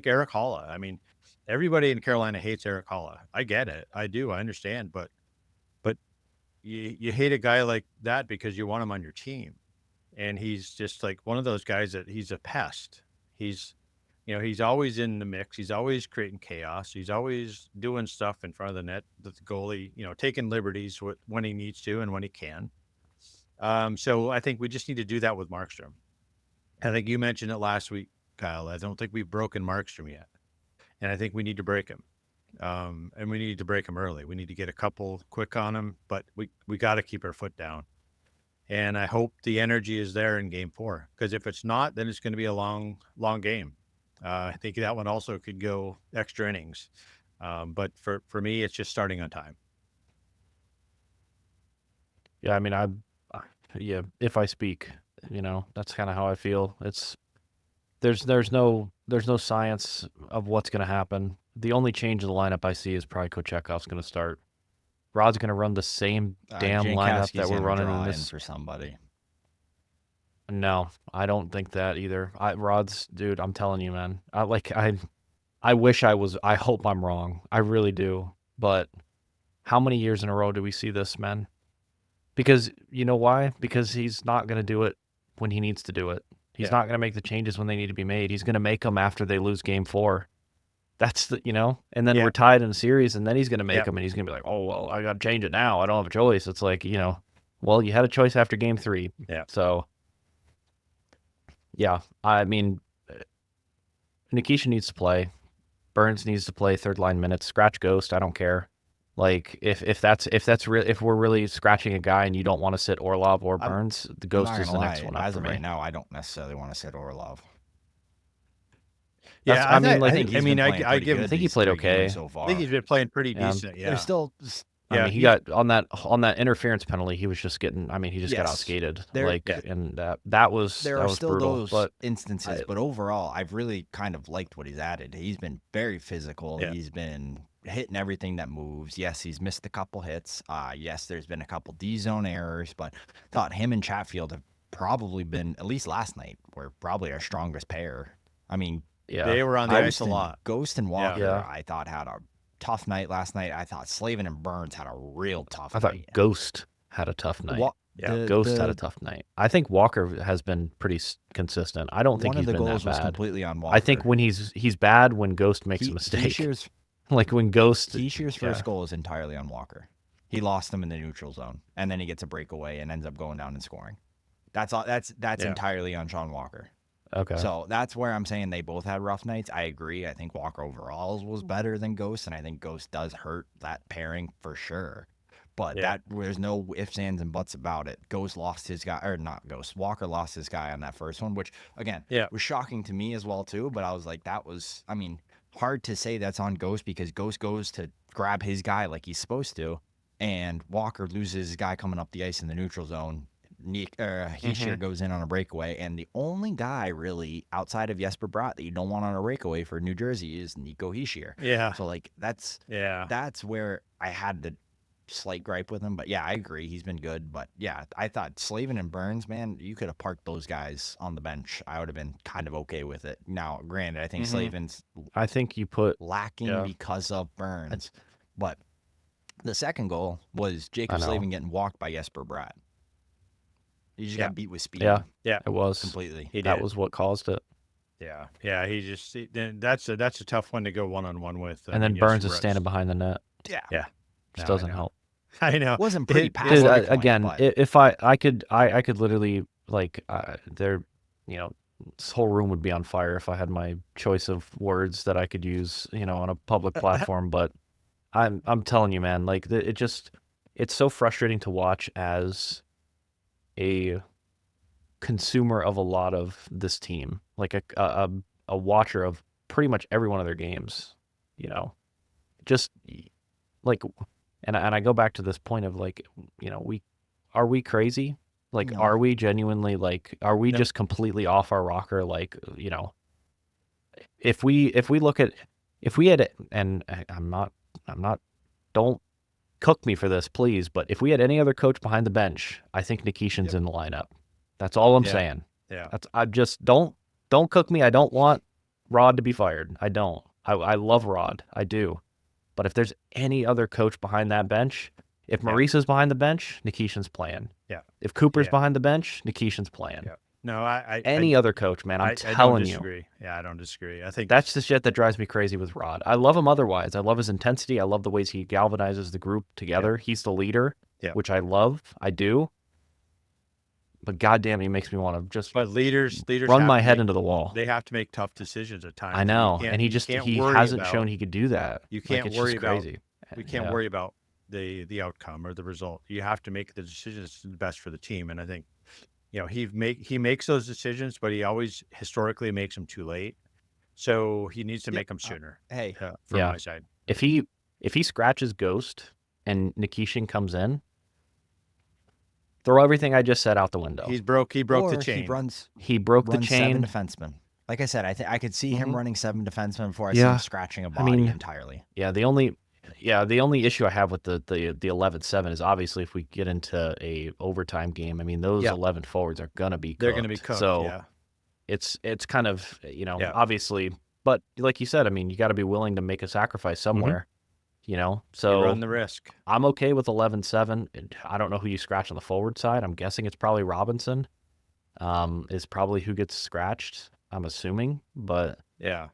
Eric Holla. I mean, everybody in Carolina hates Eric Holla. I get it. I do. I understand. But you hate a guy like that because you want him on your team. And he's just like one of those guys that he's a pest. He's always in the mix. He's always creating chaos. He's always doing stuff in front of the net, the goalie, taking liberties when he needs to and when he can. So I think we just need to do that with Markstrom. I think you mentioned it last week, Kyle. I don't think we've broken Markstrom yet. And I think we need to break him. And we need to break him early. We need to get a couple quick on him, but we got to keep our foot down. And I hope the energy is there in game 4, because if it's not, then it's going to be a long game. I think that one also could go extra innings. But for me, it's just starting on time. Yeah, I mean, if I speak, that's kind of how I feel. There's no science of what's going to happen. The only change in the lineup I see is probably Kochetkov's going to start. Rod's going to run the same damn lineup that we're running in this for somebody. No, I don't think that either. Rod's, dude, I'm telling you, man. I wish I was. I hope I'm wrong. I really do. But how many years in a row do we see this, man? Because you know why? Because he's not going to do it when he needs to do it. He's not going to make the changes when they need to be made. He's going to make them after they lose game 4. That's and then we're tied in a series, and then he's going to make them, and he's going to be like, oh, well, I got to change it now. I don't have a choice. It's like, well, you had a choice after game 3. Yeah. So, yeah, I mean, Nikita needs to play. Burns needs to play third line minutes. Scratch Ghost. I don't care. Like if we're really scratching a guy and you don't want to sit Orlov or Burns, the Ghost is the next one up As for of me. right now, I don't necessarily want to sit Orlov. Yeah, I think I think he played okay. So far. I think he's been playing pretty decent. Yeah, there's still I mean, he got on that interference penalty. He was just getting. I mean, he just got outskated. And that was still brutal. Those but instances, but overall, I've really kind of liked what he's added. He's been very physical. Yeah. He's been hitting everything that moves. Yes, he's missed a couple hits. Yes, there's been a couple D zone errors, but thought him and Chatfield have probably been, at least last night, were probably our strongest pair. I mean, they were on the ice a lot. Ghost and Walker, I thought, had a tough night last night. I thought Slavin and Burns had a real tough night. I thought Ghost had a tough night. Ghost had a tough night. I think Walker has been pretty consistent. I don't think he's been that bad. One of the goals was completely on Walker. I think when he's bad when Ghost makes a mistake. Like when Ghost... Heishier's first goal is entirely on Walker. He lost him in the neutral zone, and then he gets a breakaway and ends up going down and scoring. That's all. That's entirely on Sean Walker. Okay. So that's where I'm saying they both had rough nights. I agree. I think Walker overall was better than Ghost, and I think Ghost does hurt that pairing for sure. But there's no ifs, ands, and buts about it. Ghost lost his guy, or not Ghost. Walker lost his guy on that first one, which, again, was shocking to me as well, too. But I was like, that was, I mean, hard to say that's on Ghost because Ghost goes to grab his guy like he's supposed to, and Walker loses his guy coming up the ice in the neutral zone. Hischier goes in on a breakaway, and the only guy really outside of Jesper Bratt that you don't want on a breakaway for New Jersey is Nico Hischier. Yeah. So like that's where I had the slight gripe with him, but yeah, I agree he's been good. But yeah, I thought Slavin and Burns, man, you could have parked those guys on the bench. I would have been kind of okay with it. Now, granted, I think Slavin's I think you put lacking because of Burns, but the second goal was Jacob Slavin getting walked by Jesper Bratt. He just got beat with speed. Yeah, it was completely. That was what caused it. Yeah. That's a tough one to go 1-on-1 with. And then Burns is standing behind the net. Yeah. Just doesn't help. I know. It wasn't pretty passive. Again, if I could literally like there, this whole room would be on fire if I had my choice of words that I could use, on a public platform. But I'm telling you, man, like it's so frustrating to watch as a consumer of a lot of this team, like a watcher of pretty much every one of their games, just like, and I go back to this point of like, are we crazy? Like, No. Are we genuinely like, are we just completely off our rocker? Like, if we had, and I'm not, don't cook me for this, please. But if we had any other coach behind the bench, I think Nikishin's in the lineup. That's all I'm saying. Yeah. I just don't cook me. I don't want Rod to be fired. I don't. I love Rod. I do. But if there's any other coach behind that bench, if Maurice is behind the bench, Nikishin's playing. Yeah. If Cooper's behind the bench, Nikishin's playing. Yeah. No, any other coach, man. I'm telling you. I don't disagree. Yeah, I don't disagree. I think that's the shit that drives me crazy with Rod. I love him otherwise. I love his intensity. I love the ways he galvanizes the group together. Yeah. He's the leader, which I love. I do. But goddamn, he makes me want to just. But leaders run my head into the wall. They have to make tough decisions at times. I know, and he hasn't shown he could do that. You can't worry about. Crazy. We can't worry about the outcome or the result. You have to make the decisions best for the team, and I think. He makes those decisions, but he always historically makes them too late. So he needs to make them sooner. From my side, if he scratches Ghost and Nikishin comes in, throw everything I just said out the window. He broke the chain. He broke the chain. 7 defensemen. Like I said, I could see him running 7 defensemen before I see him scratching a body entirely. Yeah, the only issue I have with the 11-7 is obviously if we get into a overtime game, I mean those 11 forwards are gonna be cooked. They're gonna be cooked. So it's kind of obviously, but like you said, I mean you got to be willing to make a sacrifice somewhere. So you run the risk. I'm okay with 11-7. I don't know who you scratch on the forward side. I'm guessing it's probably Robinson. Is probably who gets scratched. I'm assuming, but. Yeah,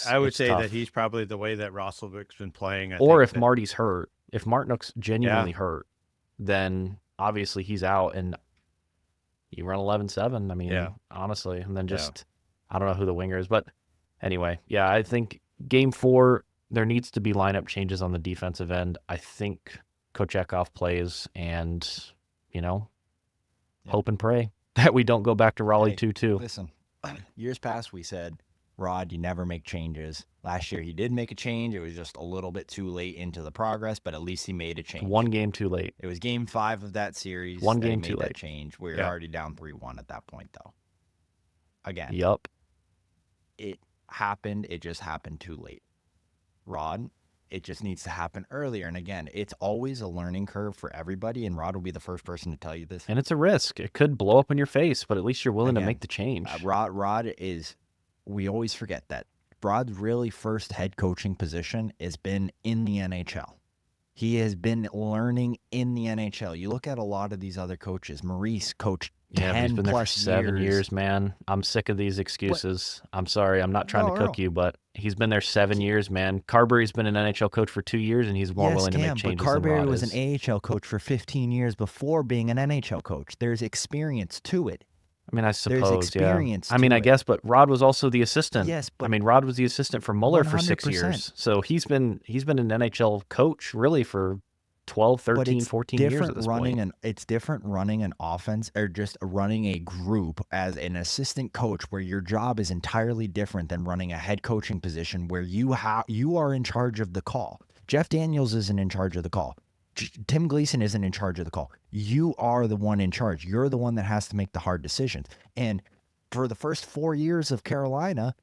I would say tough. that he's probably the way that Roslovic's been playing. If Marty's hurt, if Martinook's genuinely hurt, then obviously he's out, and you run 11-7. I mean, honestly, and then I don't know who the winger is, but anyway, I think Game 4 there needs to be lineup changes on the defensive end. I think Kochekov plays, and hope and pray that we don't go back to Raleigh 2-2. Listen, years past we said. Rod, you never make changes. Last year he did make a change. It was just a little bit too late into the progress, but at least he made a change. One game too late. It was game 5 of that series. One that game he too made that late. change. We were already down 3-1 at that point, though. Again. Yup. It happened. It just happened too late. Rod, it just needs to happen earlier. And again, it's always a learning curve for everybody. And Rod will be the first person to tell you this. And it's a risk. It could blow up in your face, but at least you're willing to make the change. Rod is, we always forget that Rod's really first head coaching position has been in the NHL. He has been learning in the NHL. You look at a lot of these other coaches. Maurice coached 10 he's been there for plus 7 years, man. I'm sick of these excuses. I'm sorry. I'm not trying to cook you, but he's been there 7 years, man. Carberry's been an NHL coach for 2 years, and he's more willing to make changes but Carberry than Rod was is. an AHL coach for 15 years before being an NHL coach. There's experience to it. I mean, I suppose, There's experience. I mean, I to it. guess, but Rod was also the assistant. Yes, but I mean, Rod was the assistant for Mueller for 6 100%. years. So he's been an NHL coach really for 12, 13, 14 years at this point. It's different running an offense or just running a group as an assistant coach where your job is entirely different than running a head coaching position where you are in charge of the call. Jeff Daniels isn't in charge of the call. Tim Gleason isn't in charge of the call. You are the one in charge. You're the one that has to make the hard decisions. And for the first 4 years of Carolina,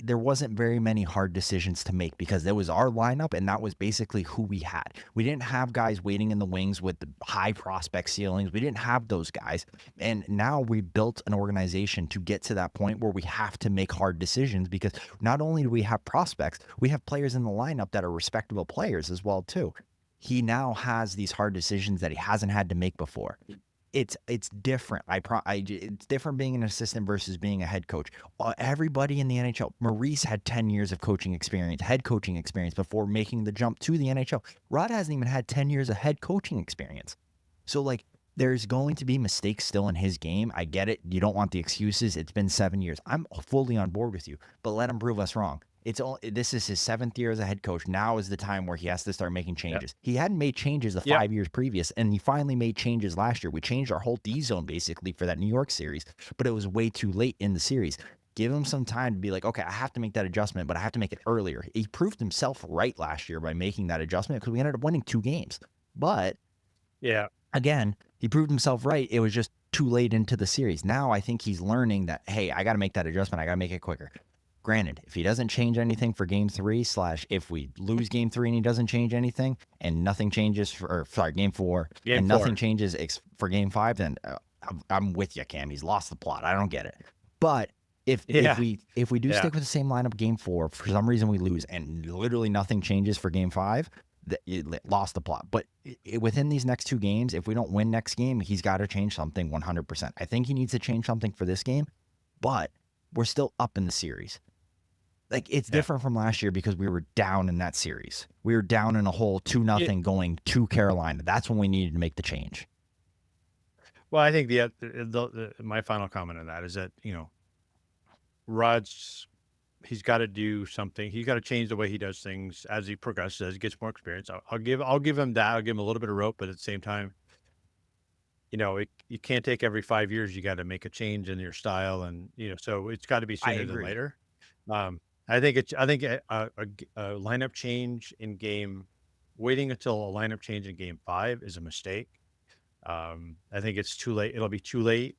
there wasn't very many hard decisions to make because that was our lineup and that was basically who we had. We didn't have guys waiting in the wings with the high prospect ceilings. We didn't have those guys. And now we built an organization to get to that point where we have to make hard decisions because not only do we have prospects, we have players in the lineup that are respectable players as well too. He now has these hard decisions that he hasn't had to make before. It's different. It's different being an assistant versus being a head coach. Everybody in the NHL, Maurice had 10 years of coaching experience, head coaching experience before making the jump to the NHL. Rod hasn't even had 10 years of head coaching experience. So like there's going to be mistakes still in his game. I get it. You don't want the excuses. It's been 7 years. I'm fully on board with you, but let him prove us wrong. This is his 7th year as a head coach. Now is the time where he has to start making changes. He hadn't made changes the 5 years previous, and he finally made changes last year. We changed our whole D zone basically for that New York series, but it was way too late in the series. Give him some time to be like, okay, I have to make that adjustment, but I have to make it earlier. He proved himself right last year by making that adjustment because we ended up winning 2 games. But again, he proved himself right. It was just too late into the series. Now I think he's learning that, hey, I got to make that adjustment. I got to make it quicker. Granted, if he doesn't change anything for game 3 / if we lose game 3 and he doesn't change anything and nothing changes game 4 and nothing changes for game 5, then I'm with you, Cam. He's lost the plot. I don't get it. But if we do stick with the same lineup game 4, for some reason we lose and literally nothing changes for game 5, it lost the plot. But within these next 2 games, if we don't win next game, he's got to change something 100%. I think he needs to change something for this game, but we're still up in the series. Like it's different from last year because we were down in that series. We were down in a hole 2-0 going to Carolina. That's when we needed to make the change. Well, I think my final comment on that is that, he's got to do something. He's got to change the way he does things as he progresses, as he gets more experience. I'll give him that. I'll give him a little bit of rope, but at the same time, you can't take every 5 years. You got to make a change in your style, and so it's got to be sooner than later. I think a lineup change in waiting until a lineup change in game 5 is a mistake. I think it's too late. It'll be too late.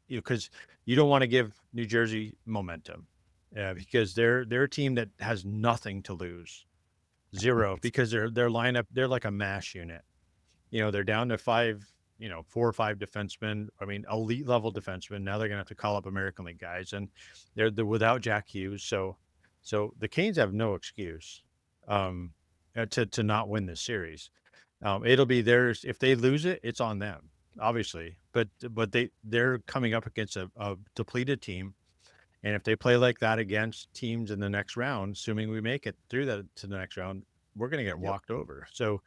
Because you don't want to give New Jersey momentum, because they're a team that has nothing to lose, 0, because their lineup, they're like a mash unit. They're down to 4 or 5 defensemen. I mean, elite level defensemen. Now they're gonna have to call up American League guys, and they're without Jack Hughes. So the Canes have no excuse to not win this series. It'll be theirs. If they lose it, it's on them, obviously. But they're coming up against a depleted team, and if they play like that against teams in the next round, assuming we make it through that to the next round, we're gonna get walked over. So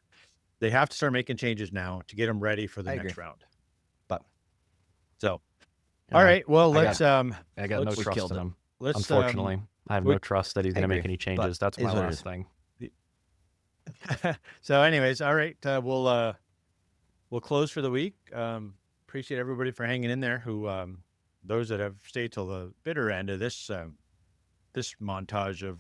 they have to start making changes now to get them ready for the next round. All right. Well, I got no trust in him. Unfortunately, I have no trust that he's going to make any changes. That's my last thing. So, anyways, all right. We'll close for the week. Appreciate everybody for hanging in there. Those that have stayed till the bitter end of this this montage of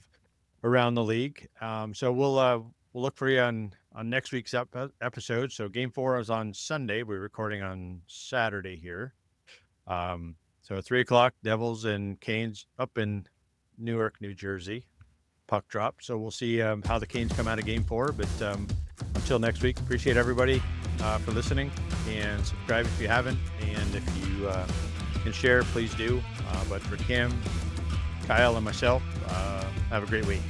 around the league. So we'll look for you on next week's episode. So Game 4 is on Sunday. We're recording on Saturday here. So at 3:00, Devils and Canes up in Newark, New Jersey. Puck drop. So we'll see how the Canes come out of Game 4. But until next week, appreciate everybody for listening, and subscribe if you haven't. And if you can share, please do. But for Kim, Kyle, and myself, have a great week.